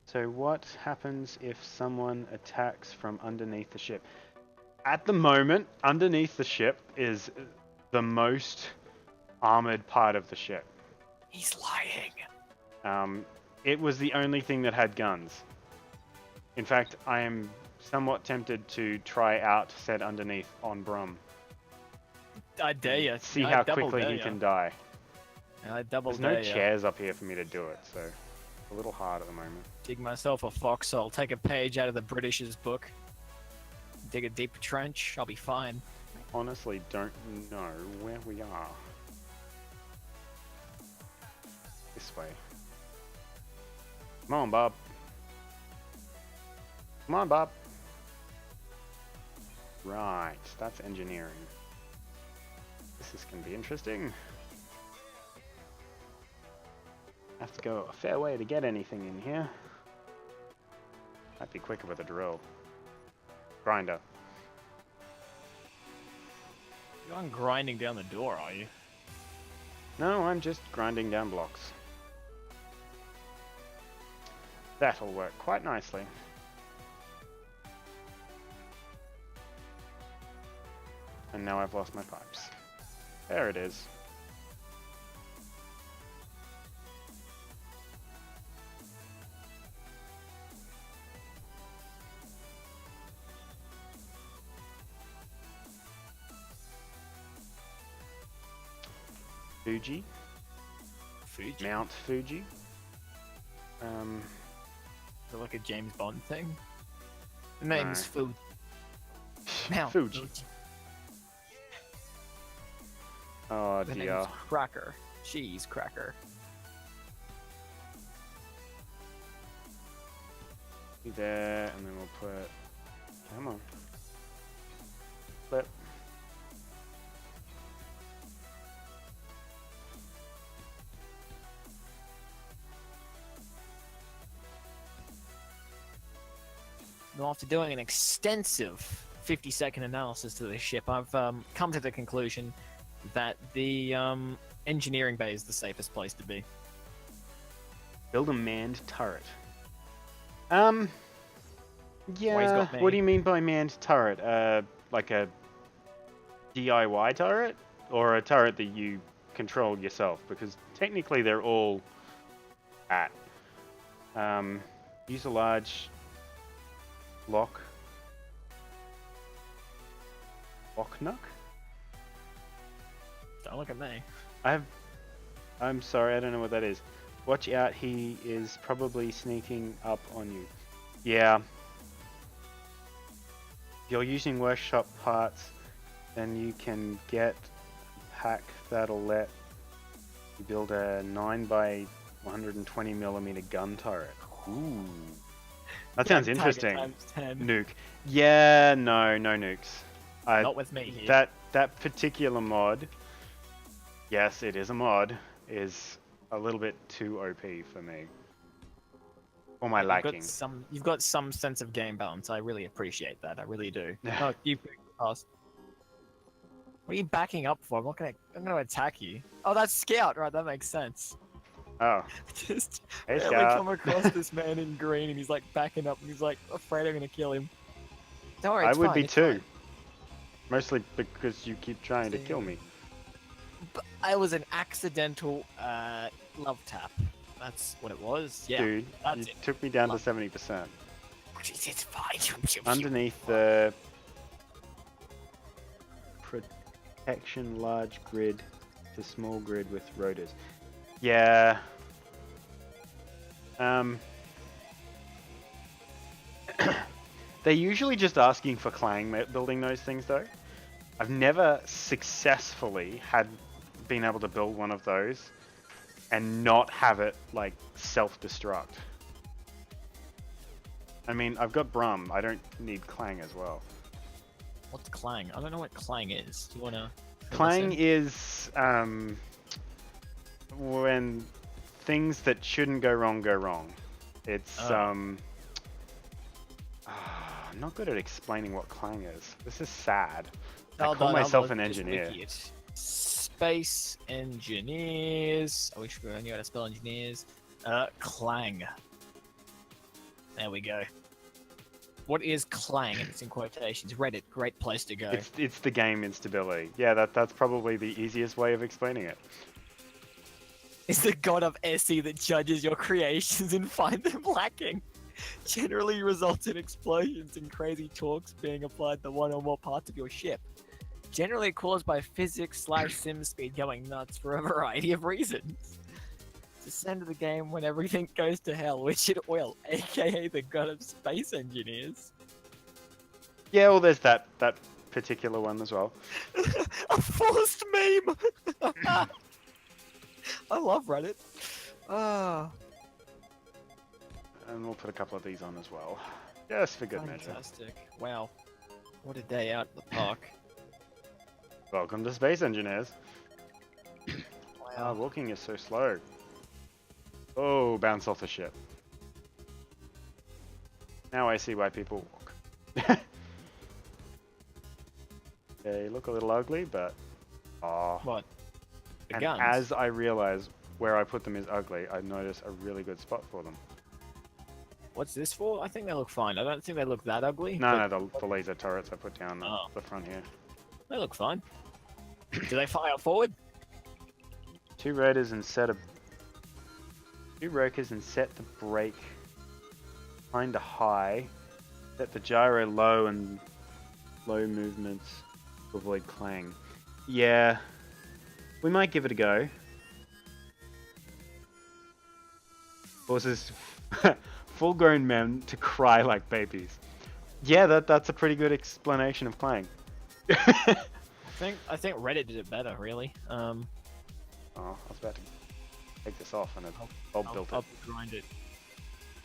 So what happens if someone attacks from underneath the ship? At the moment, underneath the ship is the most armored part of the ship. He's lying. It was the only thing that had guns. In fact, I am somewhat tempted to try out said underneath on Brum. I dare you. See how quickly he can die. I double There's no dare ya. chairs up here for me to do it, so it's a little hard at the moment. Dig myself a foxhole. Take a page out of the British's book. Dig a deep trench. I'll be fine. Honestly, don't know where we are. This way. Come on, Bob. Come on, Bob. Right, that's engineering. This is going to be interesting. Have to go a fair way to get anything in here. Might be quicker with a drill. Grinder. You aren't grinding down the door, are you? No, I'm just grinding down blocks. That'll work quite nicely. And now I've lost my pipes. There it is. Fuji. Mount Fuji. Is it like a James Bond thing? The name's Fuji. Mount Fuji. Oh The dear. name's Cracker. Cheese Cracker. There, and then we'll put. Come on. Flip. Now, after doing an extensive 50-second analysis to this ship, I've come to the conclusion that the engineering bay is the safest place to be. Build a manned turret. Well, he's Yeah. got me. What do you mean by manned turret? Like a DIY turret, or a turret that you control yourself? Because technically they're all at. Use a large lock. Locknuck? Don't look at me. I'm sorry, I don't know what that is. Watch out, he is probably sneaking up on you. Yeah. If you're using workshop parts, then you can get a pack that'll let you build a 9 by 120 millimeter gun turret. Ooh. That sounds Target interesting. times 10. Nuke. Yeah, no nukes. Not with me here. That particular mod, yes, it is a mod, is a little bit too OP for me. For my liking. You've got some sense of game balance. I really appreciate that. I really do. Oh, you pass. What are you backing up for? I'm gonna attack you. Oh, that's Scout, right? That makes sense. Oh, Just hey barely Scout. come across this man in green, and he's like backing up, and he's like afraid I'm gonna kill him. Don't worry, I it's would fine, be it's too. fine. Mostly because you keep trying to kill me. But I was an accidental love tap. That's what it was. Yeah. Dude, that's you it. took me down Love. to 70%. It's fine. Underneath the protection large grid to small grid with rotors. Yeah. They're usually just asking for Clang building those things though. I've never successfully been able to build one of those and not have it like self-destruct. I mean, I've got Brum. I don't need Clang as well. What's Clang? I don't know what Clang is. Do you wanna? fill Clang us in? is when things that shouldn't go wrong go wrong. It's Oh. I'm not good at explaining what clang is. This is sad. I Hold call on, myself an I'll just engineer. wiki it. Space engineers. I wish we knew how to spell engineers. Clang. There we go. What is clang? And it's in quotations. Reddit, great place to go. It's the game instability. Yeah, that's probably the easiest way of explaining it. Is the god of SE that judges your creations and finds them lacking. Generally results in explosions and crazy torques being applied to one or more parts of your ship. Generally caused by physics/sim speed going nuts for a variety of reasons. Descend of the game when everything goes to hell, Richard Oil, aka the god of space engineers. Yeah, well, there's that particular one as well. A forced meme! I love Reddit. Ah, And we'll put a couple of these on as well. Just for good measure. fantastic. Wow. What a day out at the park. Welcome to Space Engineers. Wow. Walking is so slow. Oh, bounce off the ship. Now I see why people walk. They look a little ugly, but... Oh. What? The And guns? as I realize where I put them is ugly, I notice a really good spot for them. What's this for? I think they look fine. I don't think they look that ugly. No, but no, the laser turrets I put down Oh. the front here. They look fine. Do they fire forward? Two rotors and set the brake kinda high. Set the gyro low and low movements to avoid clang. Yeah, we might give it a go. Causes full-grown men to cry like babies. Yeah, that's a pretty good explanation of clang. I think Reddit did it better, really. Oh, I was about to take this off and it Bob built I'll it. grind it.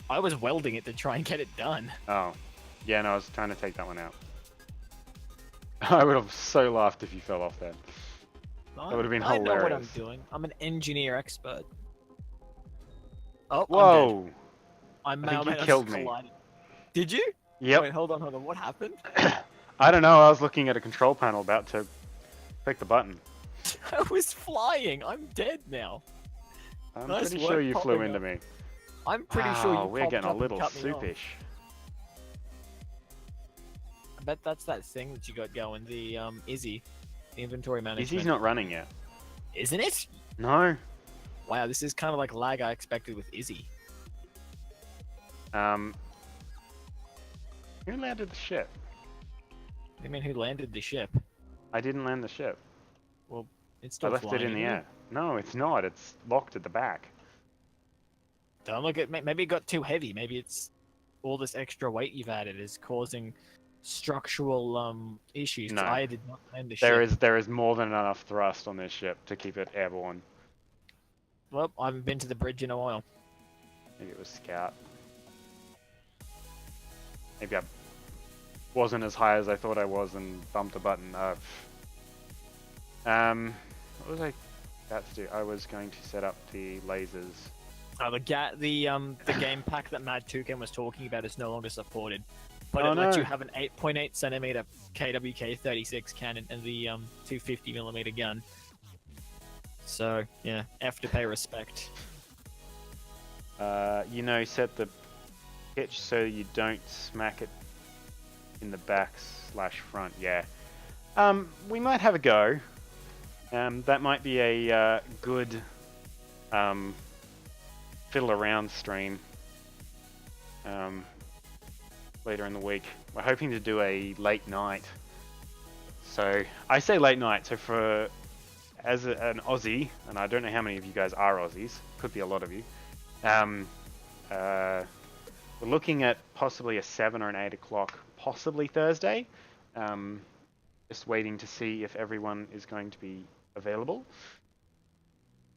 I was welding it to try and get it done. Oh, yeah, no, I was trying to take that one out. I would have so laughed if you fell off then. That would have been I know what I'm hilarious. doing. I'm an engineer expert. Oh, I'm dead. Whoa! I think you just killed me. collided. Did you? Yep. Wait, hold on. What happened? I don't know, I was looking at a control panel about to click the button. I was flying. I'm dead now. I'm Nice pretty work sure you flew popping into up. me. I'm pretty sure you We're popped getting a up and little cut me off. soupish. I bet that's that thing that you got going. The Izzy, the inventory management. Izzy's not running yet. Isn't it? No. Wow, this is kind of like lag I expected with Izzy. Who landed the ship? I mean, who landed the ship? I didn't land the ship. Well, it's I still left it flying, in the isn't air. No, it's not. It's locked at the back. Don't look at. Maybe it got too heavy. Maybe it's all this extra weight you've added is causing structural issues. 'Cause No. I did not land the ship. There is more than enough thrust on this ship to keep it airborne. Well, I haven't been to the bridge in a while. Maybe it was scout. Maybe I wasn't as high as I thought I was and bumped a button. What was I about to do? I was going to set up the lasers. The game pack that Mad Toucan was talking about is no longer supported, but Oh, it lets no. you have an 8.8 centimeter KWK 36 cannon and the 250 millimeter gun. So yeah, F to pay respect. Set the pitch so you don't smack it in the back/front. Yeah. We might have a go. That might be a good fiddle around stream later in the week. We're hoping to do a late night. So I say late night. So as an Aussie, and I don't know how many of you guys are Aussies. Could be a lot of you. We're looking at possibly a 7 or an 8 o'clock, possibly Thursday. Just waiting to see if everyone is going to be available.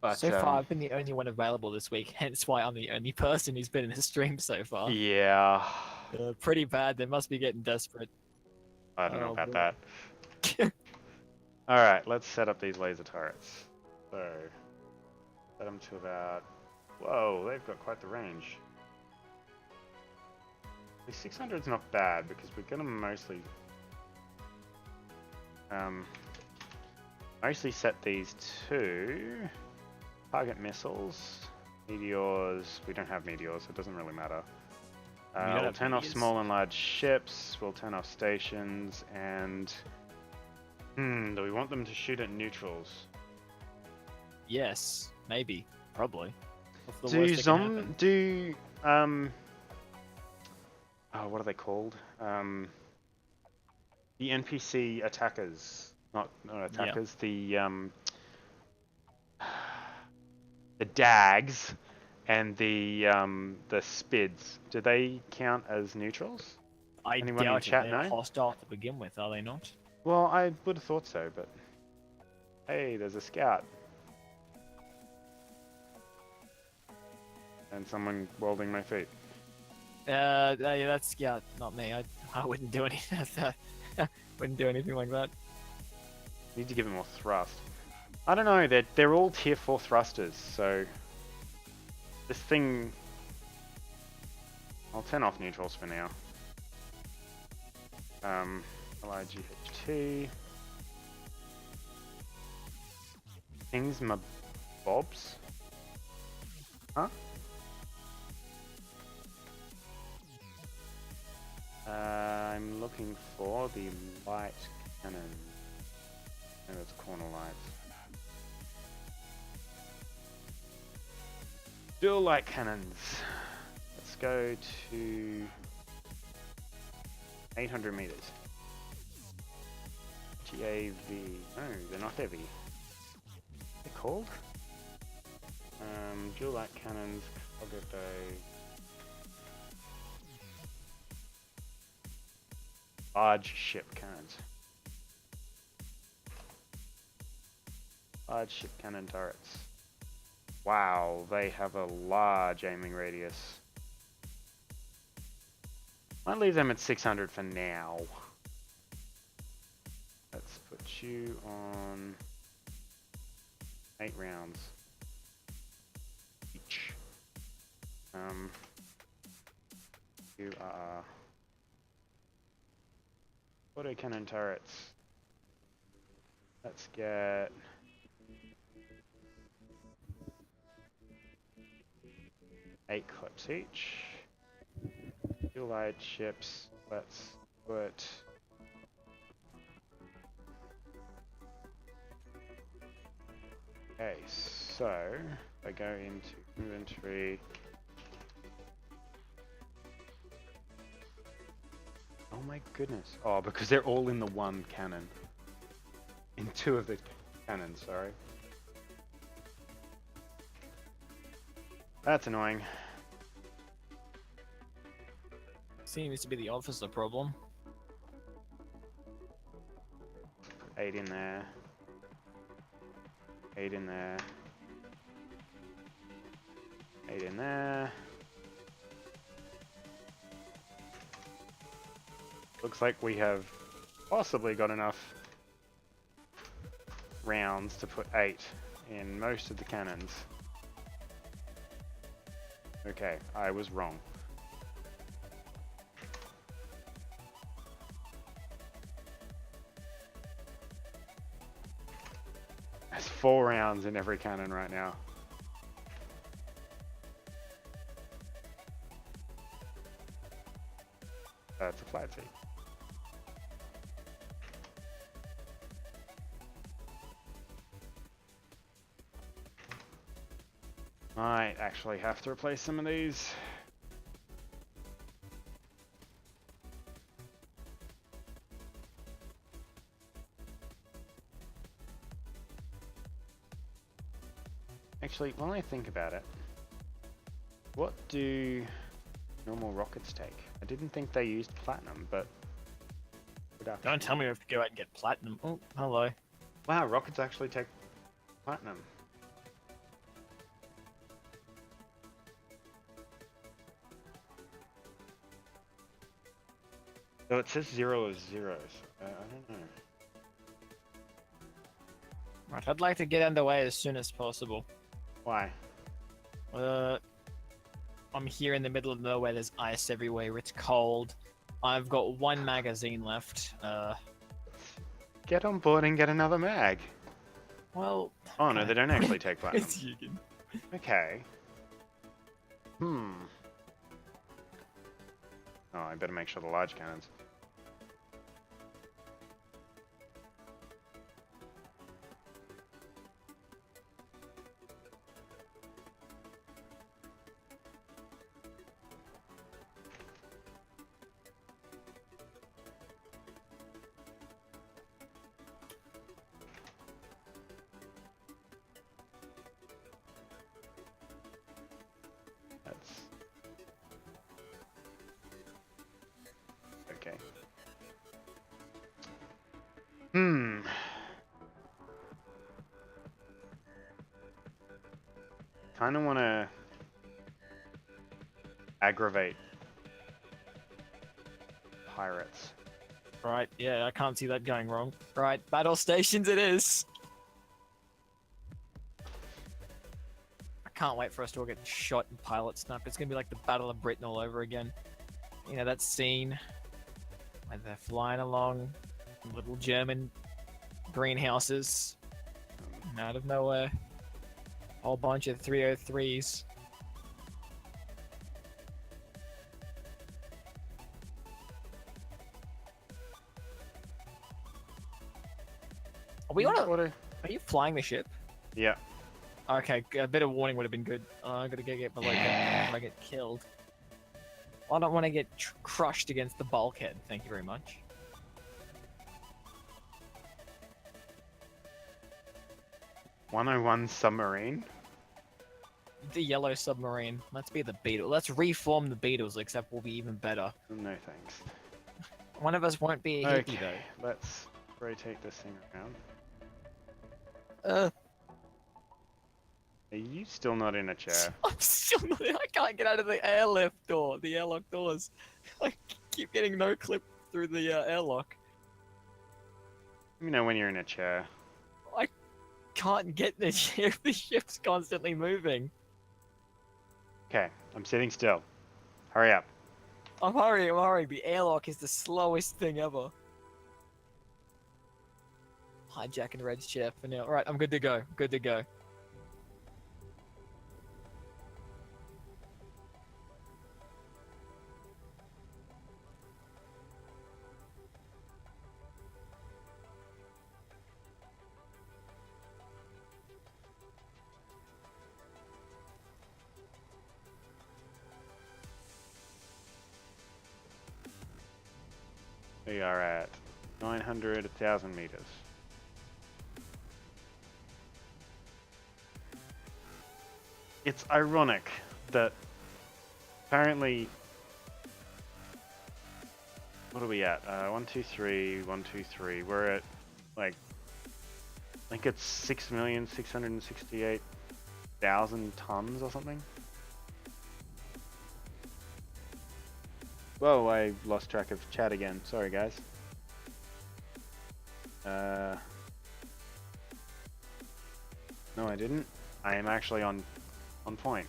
But, So far, I've been the only one available this week, hence why I'm the only person who's been in the stream so far. Yeah, Pretty bad. They must be getting desperate. I don't know Oh, about boy. that. All right, let's set up these laser turrets. So, set them to about... Whoa, they've got quite the range. The 600's not bad because we're gonna mostly mostly set these to target missiles, meteors. We don't have meteors, so it doesn't really matter. We'll turn off small and large ships. We'll turn off stations, and do we want them to shoot at neutrals? Yes, maybe, probably. What's the Do worst that can happen? what are they called? The NPC attackers, not attackers. Yeah. The DAGs and the SPIDs. Do they count as neutrals? I Anyone in doubt it. chat They're know? hostile to begin with, are they not? Well, I would have thought so, but hey, there's a scout. And someone welding my feet. Yeah, that's Scout, not me. I wouldn't do anything. Wouldn't do anything like that. Need to give them more thrust. I don't know. They're all tier 4 thrusters, so this thing. I'll turn off neutrals for now. LIGHT. Things my bobs. Huh? I'm looking for the light cannon. No, it's corner lights. Dual light cannons. Let's go to 800 meters. GAV. No, they're not heavy. They're called? Dual light cannons. Cargo. Large ship cannons. Large ship cannon turrets. Wow, they have a large aiming radius. I'll leave them at 600 for now. Let's put you on 8 rounds each. You are autocannon turrets. Let's get eight clips each. Dual light ships. Let's put okay, so I go into inventory. Oh my goodness. Oh, because they're all in the one cannon. In two of the cannons, sorry. That's annoying. Seems to be the officer problem. Put 8 in there. 8 in there. 8 in there. Looks like we have possibly got enough rounds to put 8 in most of the cannons. Okay, I was wrong. There's 4 rounds in every cannon right now. That's a flat seat. Might actually have to replace some of these. Actually, while I think about it, what do normal rockets take? I didn't think they used platinum, but production. Don't tell me we have to go out and get platinum. Oh, hello. Wow, rockets actually take platinum. So it says 0 of 0, so I don't know. Right, I'd like to get underway as soon as possible. Why? I'm here in the middle of nowhere. There's ice everywhere. It's cold. I've got one magazine left. Get on board and get another mag. Well. Oh no, okay. they don't actually take platinum. It's Yugen. Okay. Hmm. Oh, I better make sure the large cannons. That's okay. Hmm. Kind of want to aggravate pirates. Right. Yeah, I can't see that going wrong. Right. Battle stations it is. I can't wait for us to all get shot and pilot snuffed. It's gonna be like the Battle of Britain all over again. You know that scene when they're flying along little German greenhouses and out of nowhere. Whole bunch of 303s. Are we on a... What a- Are you flying the ship? Yeah. Okay, a bit of warning would have been good. I'm gonna get below deck before I get killed. I don't want to get crushed against the bulkhead. Thank you very much. .101 submarine. The yellow submarine. Let's be the Beatles. Let's reform the Beatles, except we'll be even better. No thanks. One of us won't be a hippie, Okay, though. let's rotate this thing around. Are you still not in a chair? I'm still not... I can't get out of the airlift door. The airlock doors. I keep getting no clip through the airlock. Let me know when you're in a chair. I can't get the ship. The ship's constantly moving. Okay, I'm sitting still. Hurry up. I'm hurrying. The airlock is the slowest thing ever. Hijacking Red's chair for now. Alright, I'm good to go. Good to go. We are at 900, 1,000 meters. It's ironic that apparently, what are we at? 1, 2, 3, 1, 2, 3. We're at like, I think it's 6,668,000 tons or something. Whoa, I lost track of chat again. Sorry, guys. No, I didn't. I am actually on point.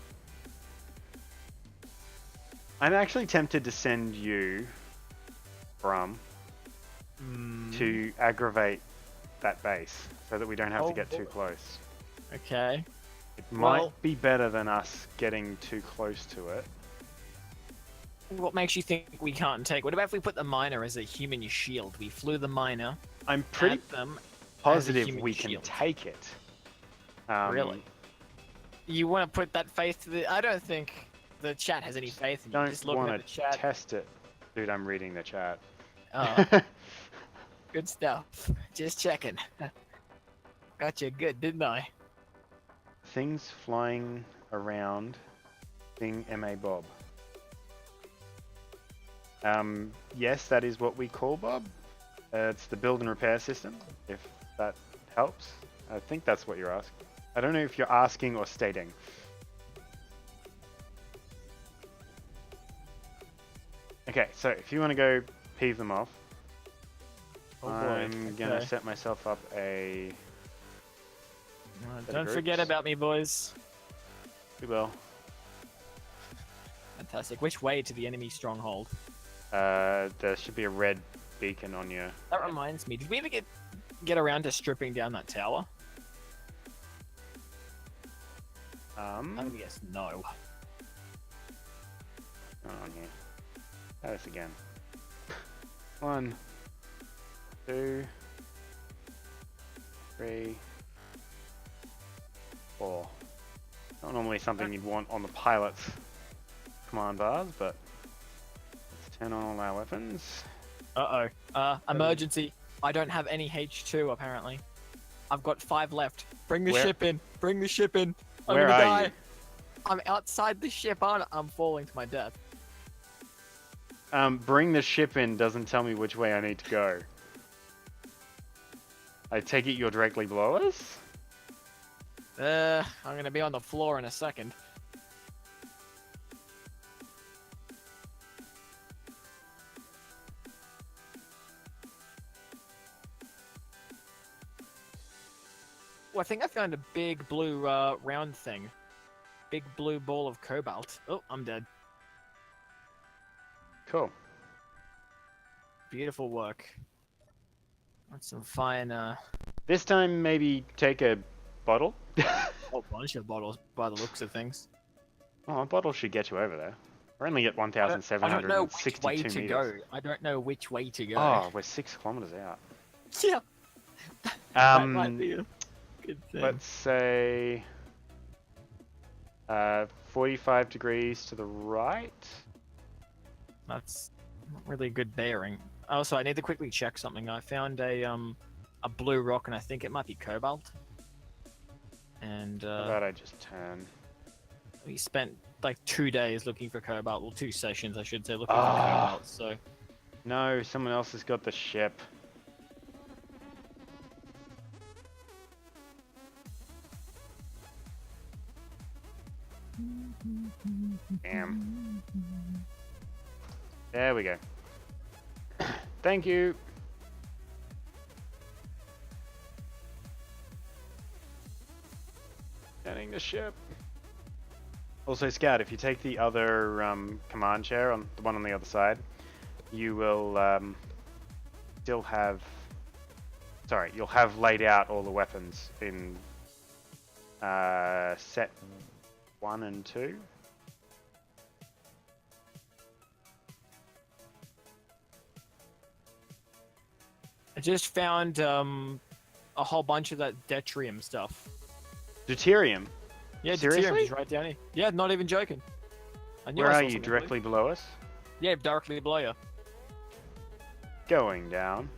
I'm actually tempted to send you, Brum, to aggravate that base so that we don't have to get too close. Okay. It might be better than us getting too close to it. What makes you think we can't take? What about if we put the miner as a human shield? We flew the miner. I'm pretty at them positive human we can shield. take it. Really? You want to put that faith to the... I don't think the chat has any faith in you. Don't Just looking want at the to chat. test it. Dude, I'm reading the chat. Oh, good stuff. Just checking. Got you good, didn't I? Things flying around. Thing MA Bob. Yes, that is what we call Bob. It's the build and repair system, if that helps. I think that's what you're asking. I don't know if you're asking or stating. Okay, so if you want to go peeve them off, Oh boy. I'm gonna set myself up a... Don't forget about me, boys. We will. Fantastic. Which way to the enemy stronghold? There should be a red beacon on you. That reminds me. Did we ever get around to stripping down that tower? I'm gonna guess no. On here. Try this again. 1, 2, 3, 4. Not normally something you'd want on the pilot's command bars, but let's turn on all our weapons. Emergency. I don't have any H2 apparently. I've got 5 left. Bring the ship in. Bring the ship in. I'm Where gonna are die. you? I'm outside the ship. I'm falling to my death. Bring the ship in doesn't tell me which way I need to go. I take it you're directly below us? I'm gonna be on the floor in a second. Well, I think I found a big blue round thing. Big blue ball of cobalt. Oh, I'm dead. Cool. Beautiful work. That's some fine, This time maybe take a bottle? whole bunch of bottles by the looks of things. Oh, a bottle should get you over there. We're only at I don't know which 1,762 way to meters. go. I don't know which way to go. Oh, we're 6 kilometers out. Yeah. That might be a good thing. Let's say 45 degrees to the right. That's not really a good bearing. Also, I need to quickly check something. I found a blue rock, and I think it might be cobalt. And How about I just turn? we spent like 2 days looking for cobalt. Well, 2 sessions, I should say, looking for cobalt. So No, someone else has got the ship. Damn. There we go. Thank you. Getting the ship. Also, Scout, if you take the other command chair, on the one on the other side, you will still have... Sorry, you'll have laid out all the weapons in set 1 and 2. I just found a whole bunch of that deuterium stuff. Deuterium? Yeah, Seriously? deuterium is right down here. Yeah, not even joking. I knew Where I saw are you? something Directly below us? blue. Yeah, directly below you. Going down.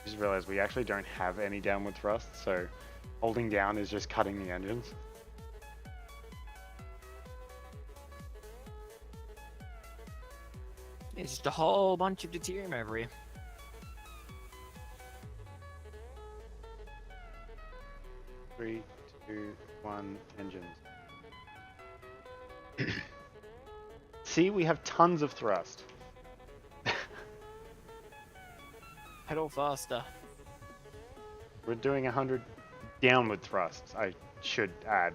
Just realized we actually don't have any downward thrust, so holding down is just cutting the engines. It's just a whole bunch of deuterium over here. Three, two, one, engines. See, we have tons of thrust. Pedal faster. We're doing 100 downward thrusts, I should add.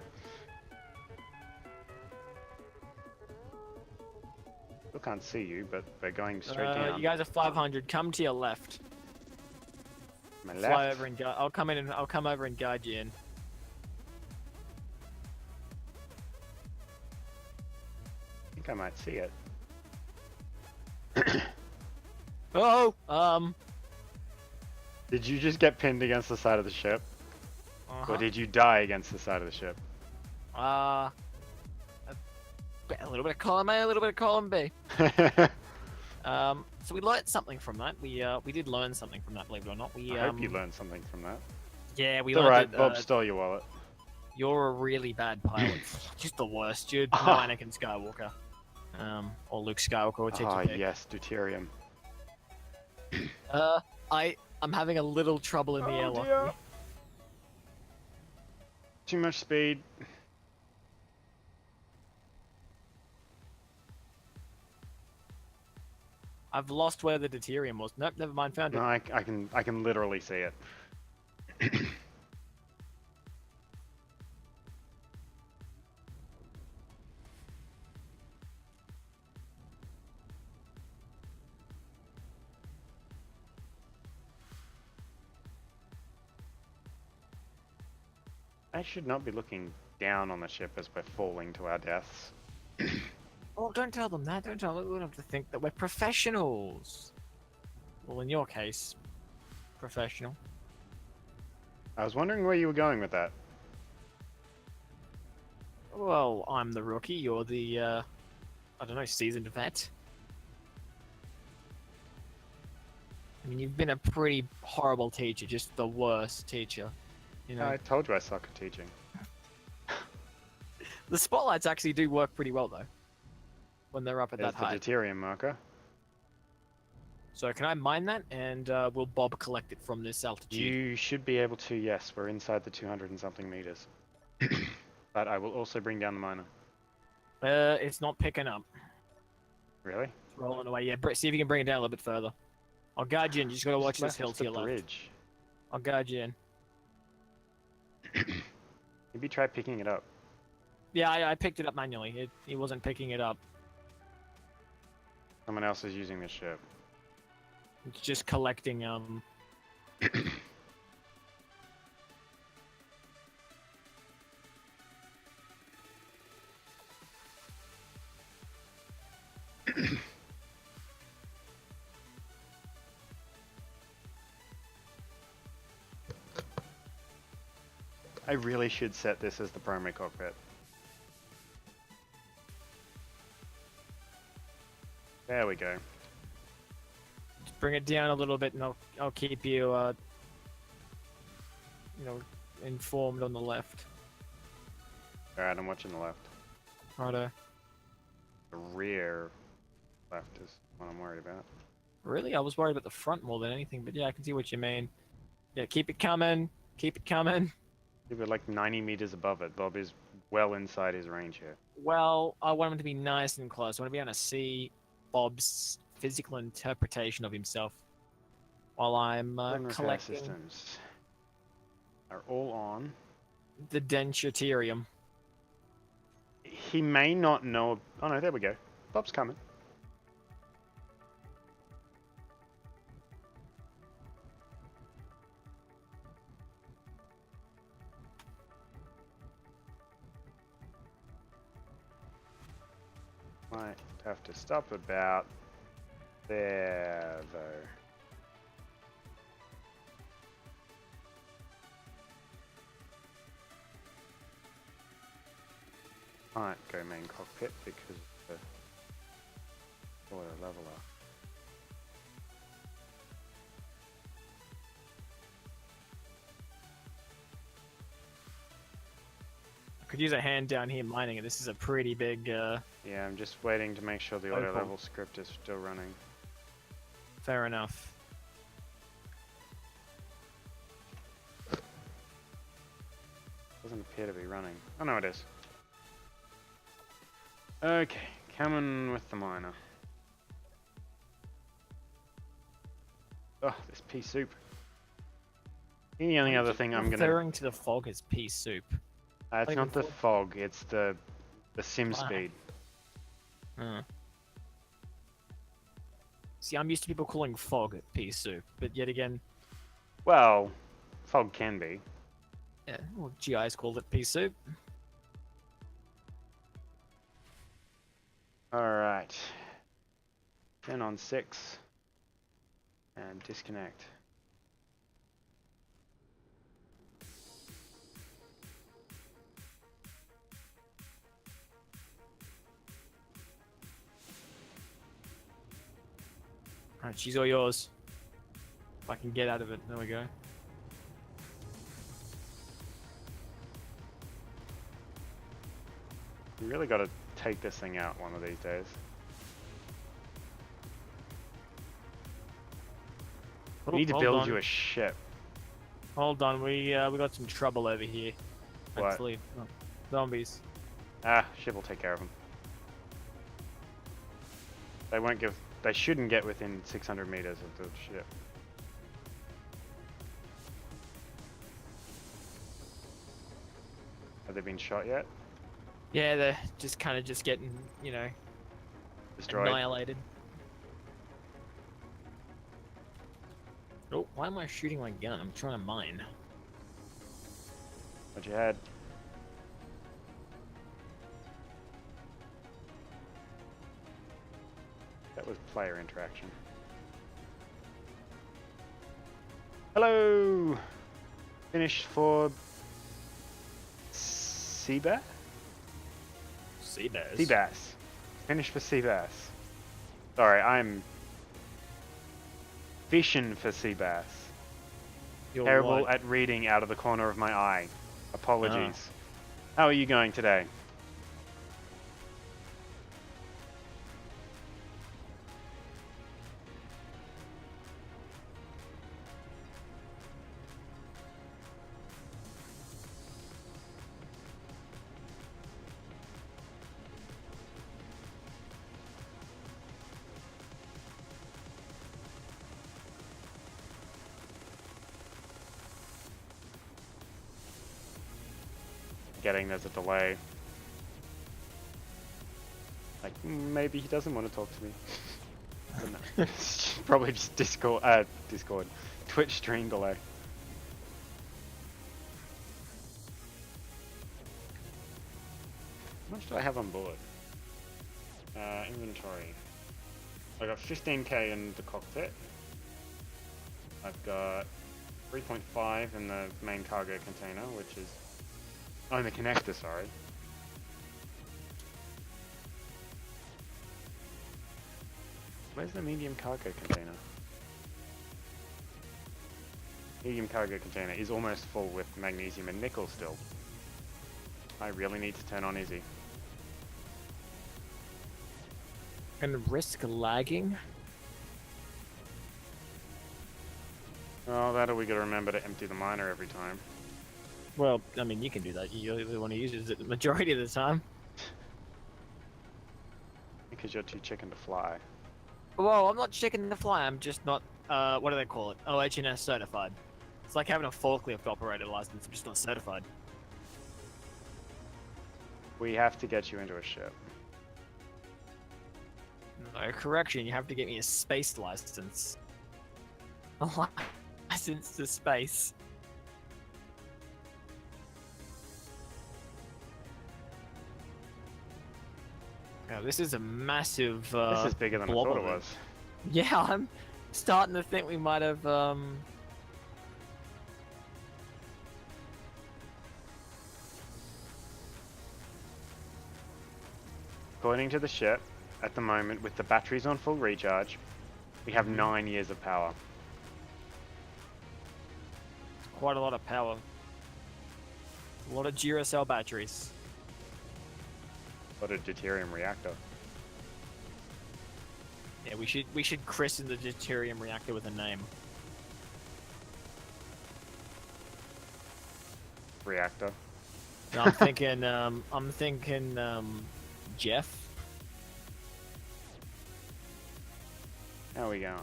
Still can't see you, but we're going straight down. You guys are 500. Come to your left. My Fly left. over and guide. I'll come over and guide you in. I think I might see it. Oh, Did you just get pinned against the side of the ship? Or did you die against the side of the ship? a little bit of column A, a little bit of column B. So we learned something from that. We did learn something from that, believe it or not. I hope you learned something from that. Yeah, we It's learned alright, that, Bob stole your wallet. you're a really bad pilot. Just the worst, dude. No Anakin Skywalker. Or Luke Skywalker, or take your pick. Yes, deuterium. I'm having a little trouble in the airlock. Dear. Too much speed. I've lost where the deuterium was. Nope, never mind, found it. No, I can literally see it. I should not be looking down on the ship as we're falling to our deaths. Oh, don't tell them that. Don't tell them. We don't have to think that we're professionals. Well, in your case, professional. I was wondering where you were going with that. Well, I'm the rookie. You're the, I don't know, seasoned vet. I mean, you've been a pretty horrible teacher, just the worst teacher. You know, I told you I suck at teaching. the spotlights actually do work pretty well though, when they're up at There's that the height. deuterium marker. So can I mine that, and will Bob collect it from this altitude? You should be able to, yes. We're inside the 200 and something meters. But I will also bring down the miner. It's not picking up. Really? It's rolling away. Yeah, see if you can bring it down a little bit further. I'll guide you in. You just gotta watch this hill to your left. Bridge. I'll guide you in. Maybe try picking it up. Yeah, I picked it up manually. It wasn't picking it up. Someone else is using this ship. It's just collecting I really should set this as the primary cockpit. There we go. Just bring it down a little bit, and I'll keep you informed on the left. Alright, I'm watching the left. Righto. The rear left is what I'm worried about. Really? I was worried about the front more than anything, but yeah, I can see what you mean. Yeah, keep it coming. Keep it coming. We're like 90 meters above it. Bob is well inside his range here. Well, I want him to be nice and close. I want to be able to see Bob's physical interpretation of himself while I'm collecting systems are all on. the denturium. He may not know. Oh no, there we go. Bob's coming. Might have to stop about there, though. Can't go main cockpit because of the auto leveler. I could use a hand down here mining it. This is a pretty big. Yeah, I'm just waiting to make sure the auto Opal. level script is still running. Fair enough. Doesn't appear to be running. Oh no, it is. Okay, coming with the miner. Oh, this pea soup. The only other thing I'm gonna. Referring to the fog as pea soup. It's not the fog. It's the sim speed. See, I'm used to people calling fog pea soup, but yet again, Well, fog can be. yeah, well, GIs called it pea soup. Alright. Turn on 6. And disconnect. Alright, she's all yours. If I can get out of it, there we go. You really gotta take this thing out one of these days. We need to build you a ship. Hold on, we got some trouble over here. What? Actually, oh, zombies. Ah, ship will take care of them. They won't give. They shouldn't get within 600 meters of the ship. Have they been shot yet? Yeah, they're just kind of just getting, you know, Destroyed. annihilated. Oh, why am I shooting my gun? I'm trying to mine. Watch your head. That was player interaction. Hello! Finished for Seabass? Seabass. Seabass. Finished for Seabass. Sorry, I'm fishing for Seabass. You're Terrible what? at reading out of the corner of my eye. Apologies. How are you going today? Getting there's a delay. Like, maybe he doesn't want to talk to me. But no. Probably just Discord, Twitch stream delay. How much do I have on board? Inventory. I got 15k in the cockpit. I've got 3.5 in the main cargo container, which is... Oh, in the connector, sorry. Where's the medium cargo container? Medium cargo container is almost full with magnesium and nickel still. I really need to turn on easy. And risk lagging. Oh, that or we gotta remember to empty the miner every time. Well, I mean, you can do that. You're the one who uses it the majority of the time. Because you're too chicken to fly. Well, I'm not checking the fly. I'm just not. What do they call it? OH&S certified. It's like having a forklift operator license. I'm just not certified. We have to get you into a ship. No, correction. You have to get me a space license. A license to space. Oh, this is a massive. This is bigger than I blob thought of it was. Yeah, I'm starting to think we might have. According to the ship, at the moment, with the batteries on full recharge, we have 9 years of power. Quite a lot of power. A lot of Duracell batteries. What a deuterium reactor. Yeah, we should christen the deuterium reactor with a name. Reactor. No, I'm thinking Jeff. How are we going?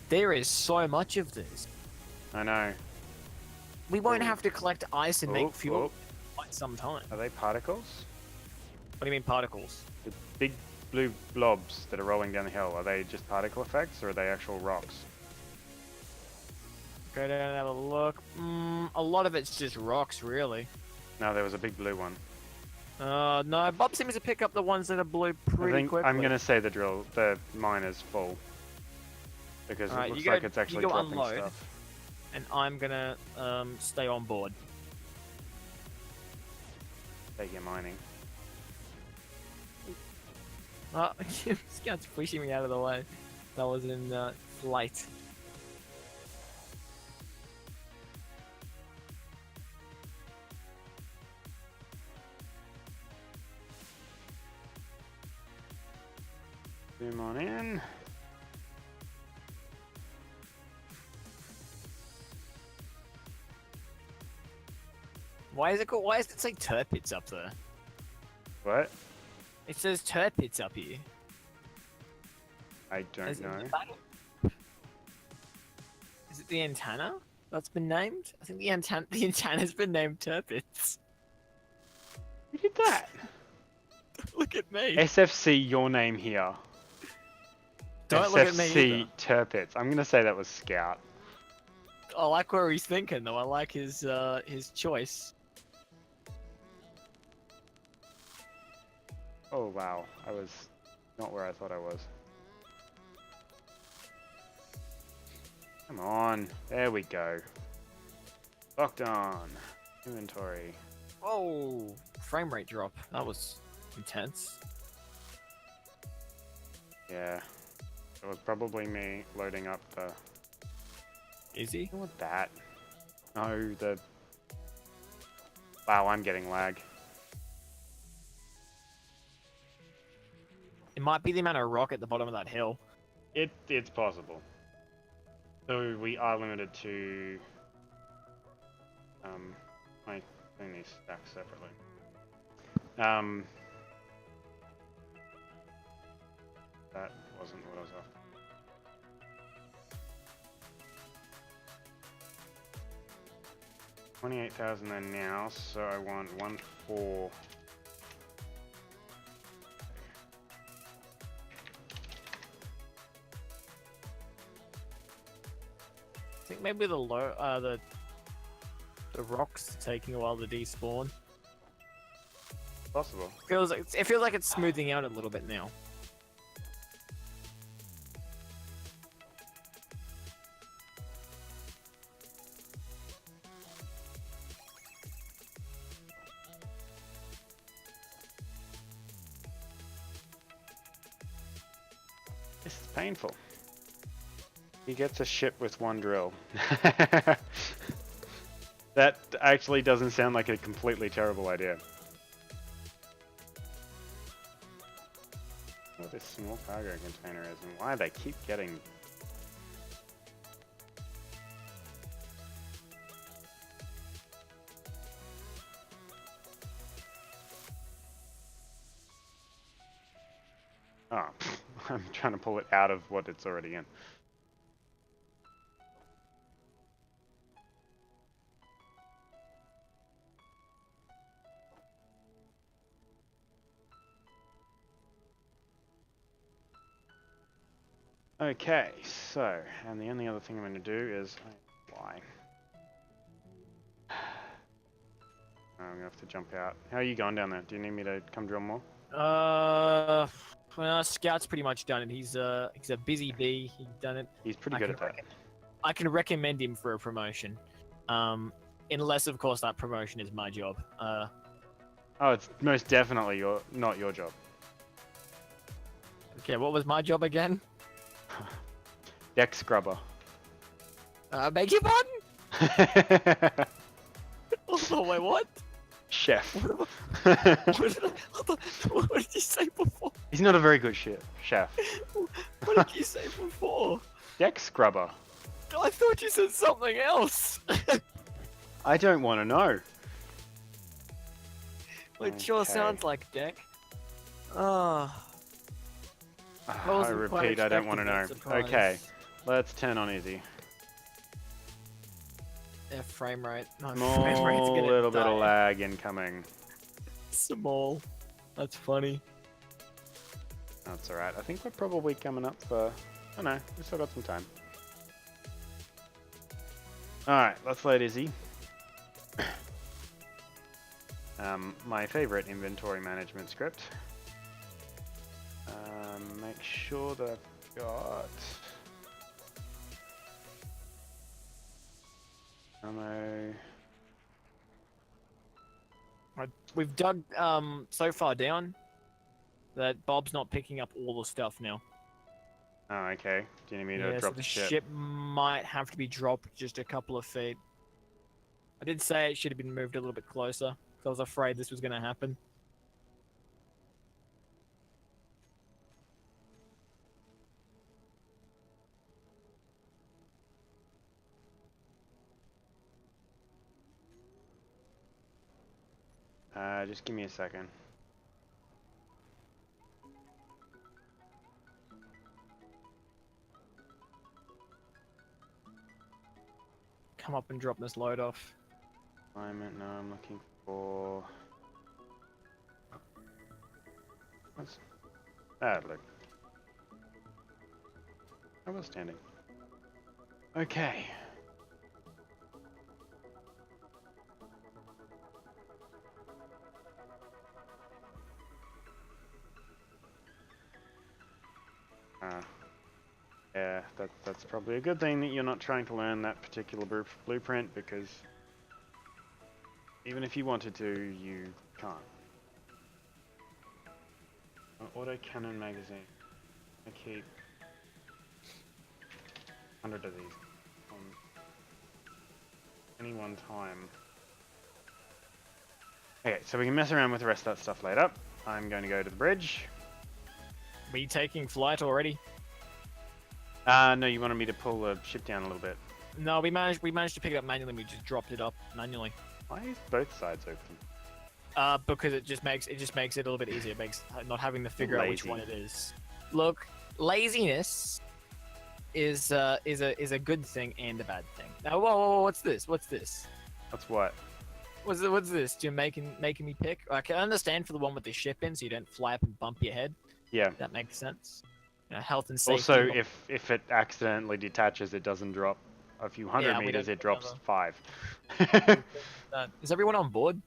There is so much of this. I know. We won't Ooh. have to collect ice and Oh, make fuel oh. for quite some time. Are they particles? What do you mean particles? The big blue blobs that are rolling down the hill, are they just particle effects or are they actual rocks? Go down and have a look. A lot of it's just rocks, really. No, there was a big blue one. No, Bob seems to pick up the ones that are blue pretty quickly. I'm gonna say the mine is full. Because Alright, it looks you like go- it's actually you go dropping unload. stuff. And I'm gonna stay on board. Take your mining. Scout's pushing me out of the way. That was in flight. Zoom on in. Why is it say turp pits up there? What? It says turp pits up here. I don't know. Is it the antenna that's been named? I think the antenna's been named Turpits. Who did that? Look at me. SFC, your name here. Don't look at me SFC either. Turpits. I'm gonna say that was Scout. I like where he's thinking though. I like his choice. Oh wow, I was not where I thought I was. Come on, there we go. Locked on. Inventory. Whoa! Frame rate drop. That was intense. Yeah, it was probably me loading up the... Easy. What that? No, the... Wow, I'm getting lag. It might be the amount of rock at the bottom of that hill. It's possible. So we are limited to... I think these stack separately. That wasn't what I was after. 28,000 then now, so I want 1.4. I think maybe the rocks taking a while to despawn. Possible. It feels like it's smoothing out a little bit now. This is painful. He gets a ship with one drill. That actually doesn't sound like a completely terrible idea. What this small cargo container is and why they keep getting... Oh, I'm trying to pull it out of what it's already in. Okay, so, and the only other thing I'm going to do is fly. I'm going to have to jump out. How are you going down there? Do you need me to come drill more? Well, Scout's pretty much done it. He's a busy bee. He's done it. He's pretty good at that. I can recommend him for a promotion. Unless of course that promotion is my job. Oh, it's most definitely not your job. Okay, what was my job again? Deck scrubber. Beg your pardon? Oh, wait, what? Chef. What did you say before? He's not a very good chef. What did you say before? Deck scrubber. I thought you said something else. I don't want to know. It sure sounds like deck. I I repeat, I don't want to know. Okay, let's turn on easy. Yeah, frame rate. No, frame Small rate's gonna little bit of die. lag incoming. Small. That's funny. That's alright. I think we're probably coming up for... Oh no, we still got some time. Alright, let's load Izzy. My favorite inventory management script. Make sure that I've got... ammo. We've dug so far down that Bob's not picking up all the stuff now. Oh, okay. Do you need me to Yeah, so drop the the ship? ship might have to be dropped just a couple of feet. I did say it should have been moved a little bit closer, because I was afraid this was going to happen. Just give me a second. Come up and drop this load off. Alignment, no, I'm looking for... What's... Ah, look. I was standing. Okay. Yeah, that's probably a good thing that you're not trying to learn that particular blueprint, because even if you wanted to, you can't. Autocannon magazine. I keep 100 of these on any one time. Okay, so we can mess around with the rest of that stuff later. I'm going to go to the bridge. Are you taking flight already? No, you wanted me to pull the ship down a little bit. No, we managed to pick it up manually. We just dropped it up manually. Why is both sides open? Because it just makes it a little bit easier. It makes not having to figure out which Lazy. one it is. Look, laziness is a good thing and a bad thing. Now, whoa, what's this? What's this? That's what? What's this? You're making me pick? I can understand for the one with the ship in, so you don't fly up and bump your head. Yeah. That makes sense. You know, health and safety. Also, if it accidentally detaches, it doesn't drop a few hundred meters, it drops 5. Is everyone on board?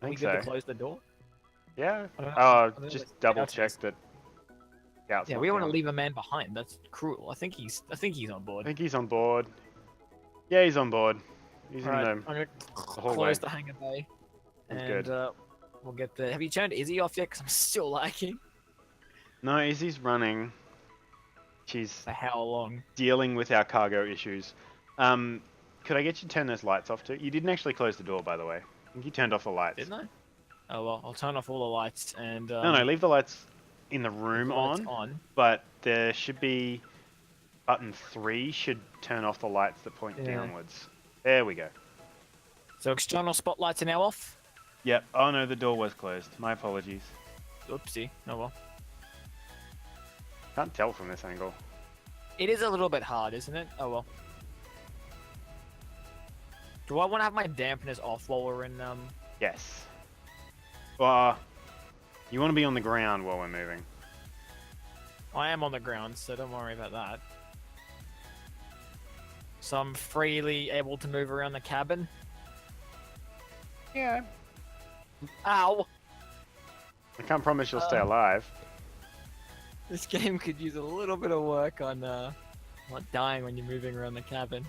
I think we good so. to close the door? Yeah. I don't know. Just double check that. Yeah, we don't want to leave a man behind. That's cruel. I think he's on board. I think he's on board. Yeah, he's on board. He's in Alright, the I'm gonna hallway. close the hangar bay. That's And good. we'll get the. Have you turned Izzy off yet? Because I'm still liking. No, Izzy's running. She's For how long? dealing with our cargo issues. Could I get you to turn those lights off too? You didn't actually close the door, by the way. I think you turned off the lights. Didn't I? Oh well, I'll turn off all the lights and. No, leave the lights in the room on. But there should be button 3 should turn off the lights that point downwards. There we go. So external spotlights are now off. Yep. Oh no, the door was closed. My apologies. Oopsie. Oh well. Can't tell from this angle. It is a little bit hard, isn't it? Oh well. Do I want to have my dampeners off while we're in Yes. You want to be on the ground while we're moving. I am on the ground, so don't worry about that. So I'm freely able to move around the cabin. Yeah. Ow! I can't promise you'll stay alive. This game could use a little bit of work on not dying when you're moving around the cabin.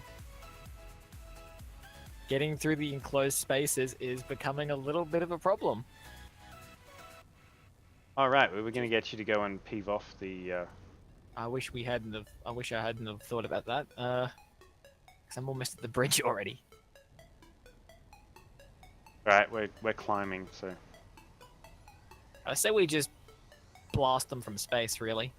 Getting through the enclosed spaces is becoming a little bit of a problem. Alright, we were going to get you to go and peeve off the... I wish I hadn't have thought about that. Because I'm almost at the bridge already. Alright, we're climbing, so... I say we just blast them from space, really.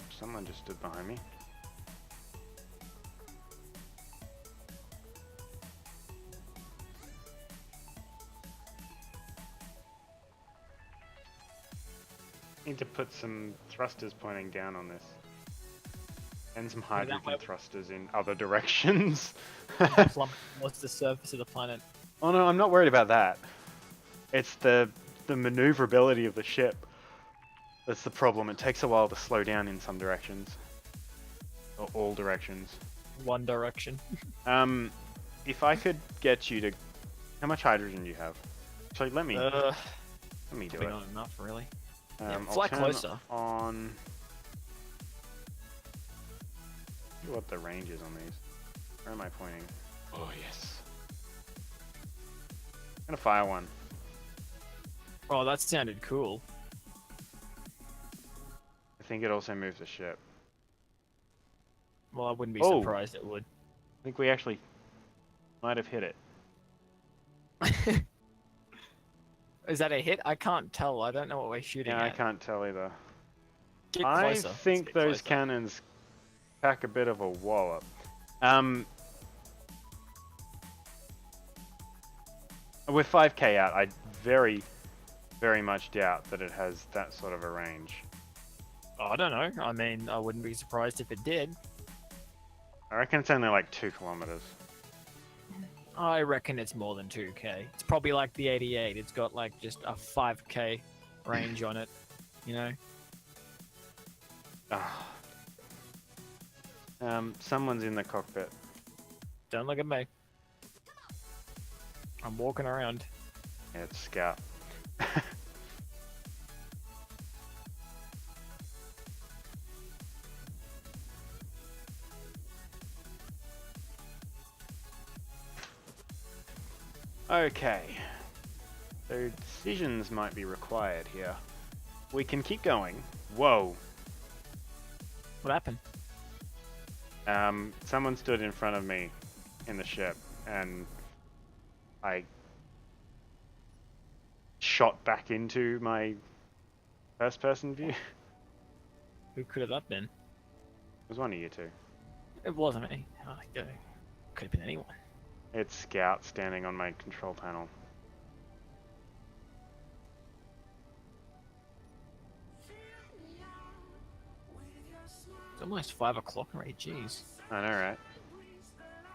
Someone just stood behind me. Need to put some thrusters pointing down on this. And some hydrogen thrusters in other directions. What's the surface of the planet? Oh no, I'm not worried about that. It's the maneuverability of the ship. That's the problem. It takes a while to slow down in some directions. Or all directions. One direction. If I could get you to... How much hydrogen do you have? Actually, let me do it. Not enough, really. I'll fly turn closer. On... what the range is on these. Where am I pointing? Oh, yes. I'm gonna fire one. Oh, that sounded cool. I think it also moves the ship. Well, I wouldn't be surprised it would. I think we actually might have hit it. Is that a hit? I can't tell. I don't know what we're shooting at. Yeah, I can't tell either. Get I closer. think those cannons pack a bit of a wallop. We're 5k out. I very, very much doubt that it has that sort of a range. Oh, I don't know. I mean, I wouldn't be surprised if it did. I reckon it's only like 2 kilometers. I reckon it's more than 2k. It's probably like the 88. It's got like just a 5k range on it, you know? Ah. Someone's in the cockpit. Don't look at me. I'm walking around. Yeah, it's Scout. Okay. So decisions might be required here. We can keep going. Whoa. What happened? Someone stood in front of me in the ship, and I shot back into my first-person view. It Who could have that been? was one of you two. It wasn't me. Oh, yeah. Could have been anyone. It's Scout standing on my control panel. It's almost 5 o'clock already, jeez. I know, right?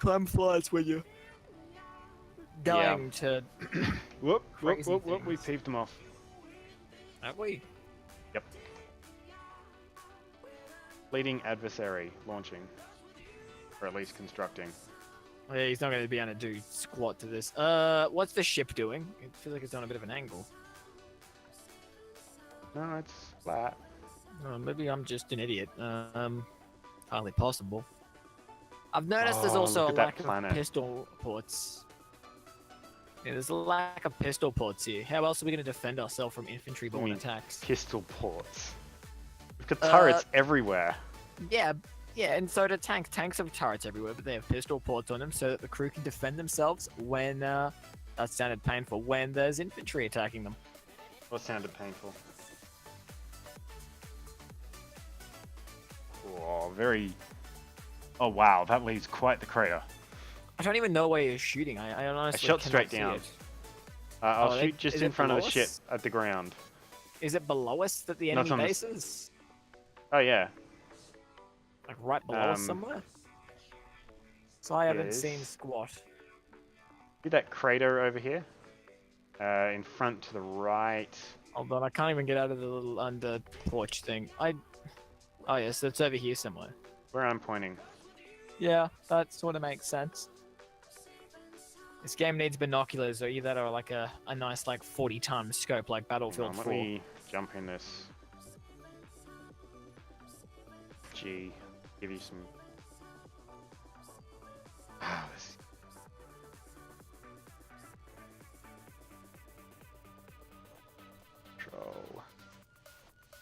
Time flies when you're going to... Whoop, whoop, Crazy whoop, whoop, we things. peeved them off. Have we? Yep. Leading adversary launching. Or at least constructing. Yeah, he's not going to be able to do squat to this. What's the ship doing? It feels like it's on a bit of an angle. No, it's flat. Maybe I'm just an idiot. Hardly possible. I've noticed there's Oh, also a look at that lack of planet. pistol ports. Yeah, there's a lack of pistol ports here. How else are we going to defend ourselves from infantry-borne mean, attacks? Pistol ports. We've got turrets everywhere. Yeah, and so do tanks. Tanks have turrets everywhere, but they have pistol ports on them so that the crew can defend themselves when, that sounded painful, when there's infantry attacking them. What sounded painful? Oh, very... Oh, wow, that leaves quite the crater. I don't even know where you're shooting. I honestly shot cannot straight see down. it. I'll Oh, shoot just is in it front of the below ship us? at the ground. Is it below us that the No, enemy it's on the base is? Oh, yeah. Like right below us somewhere? So I haven't seen Yes. squat. See that crater over here? In front to the right. Hold on, I can't even get out of the little under porch thing. Oh yes, it's over here somewhere. Where I'm pointing. Yeah, that sort of makes sense. This game needs binoculars, or either or like a nice like 40 times scope like Battlefield Let 4. me jump in this. G. Give you some... This-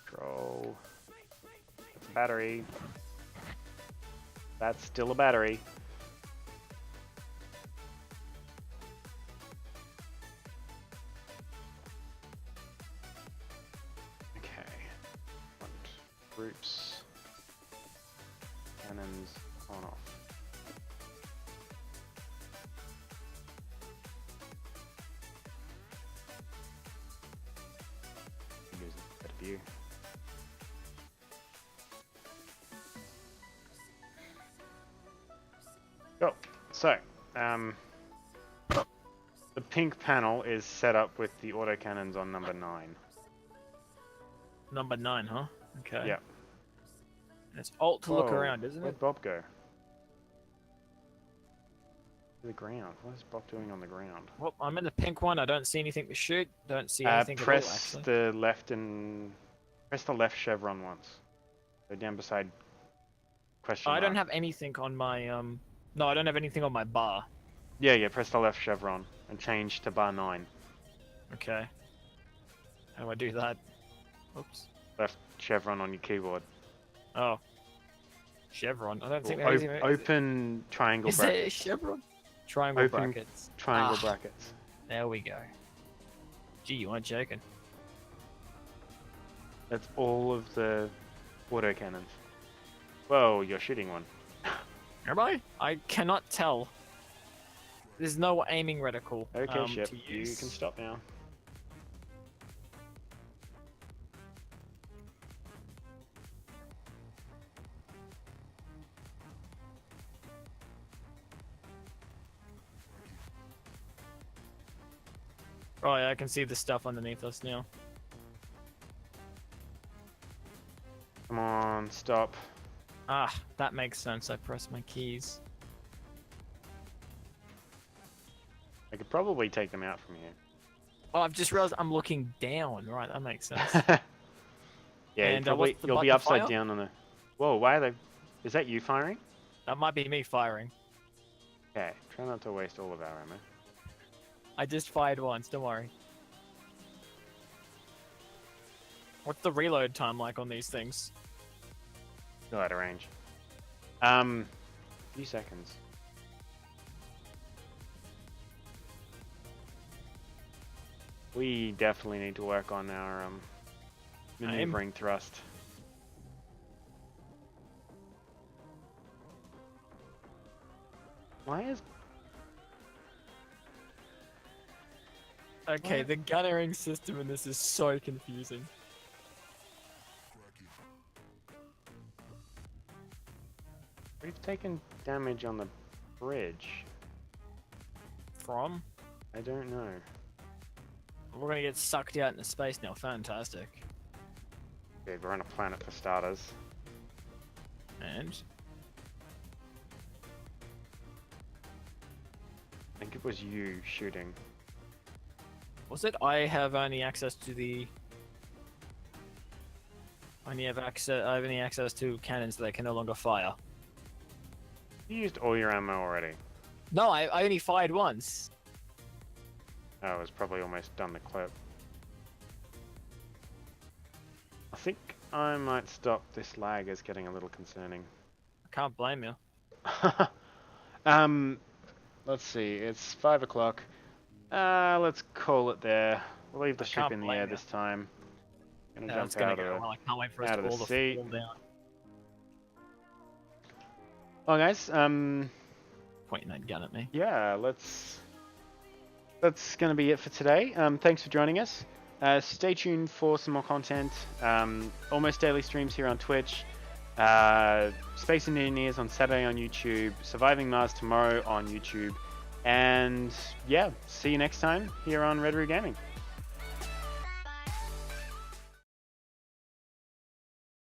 Control. That's a battery. That's still a battery. Okay. Want groups. Cannons on off. Use a better view. Go. So, the pink panel is set up with the autocannons on number 9. Number 9, huh? Okay. Yeah. And it's alt to look Whoa, around, isn't Where'd it? Bob go? To the ground. What is Bob doing on the ground? Well, I'm in the pink one. I don't see anything to shoot. Don't see anything at all, Press actually. the left and... Press the left chevron once. Go down beside question I don't mark. have anything on my No, I don't have anything on my bar. Yeah, press the left chevron and change to bar 9. Okay. How do I do that? Oops. Left chevron on your keyboard. Oh. Chevron. I don't think Or there's even... open triangle Is there a brackets. chevron? Triangle Open brackets. Triangle Ah. brackets. There we go. Gee, you aren't joking. That's all of the autocannons. Whoa, you're shooting one. Am I? I cannot tell. There's no aiming reticle. Okay, ship, to you use. can stop now. Oh yeah, I can see the stuff underneath us now. Come on, stop. Ah, that makes sense. I press my keys. I could probably take them out from here. Oh, I've just realized I'm looking down. Right, that makes sense. Yeah, And what's the you'll be button upside fire? down on the. Whoa, why are they? Is that you firing? That might be me firing. Okay, try not to waste all of our ammo. I just fired once, don't worry. What's the reload time like on these things? Still out of range. Few seconds. We definitely need to work on our maneuvering thrust. Why is Okay, What? the gunnering system in this is so confusing. we've taken damage on the bridge? From? I don't know. We're gonna get sucked out into space now. Fantastic. Okay, we're on a planet for starters. And I think it was you shooting. was it? I have only access to the. I have only access to cannons that I can no longer fire. You used all your ammo already. No, I only fired once. Oh, it was probably almost done the clip. I think I might stop. This lag is getting a little concerning. I can't blame you. Let's see. It's 5 o'clock. Let's call it there. We'll leave the ship can't in the blame air you. this time. Gonna Yeah, jump it's gonna out go of well. I can't wait for us out to of the all to seat. fall down. Well, guys. Pointing that gun at me. Yeah. That's gonna be it for today. Thanks for joining us. Stay tuned for some more content. Almost daily streams here on Twitch. Space Engineers on Saturday on YouTube. Surviving Mars tomorrow on YouTube. And yeah, see you next time here on Red Root Gaming.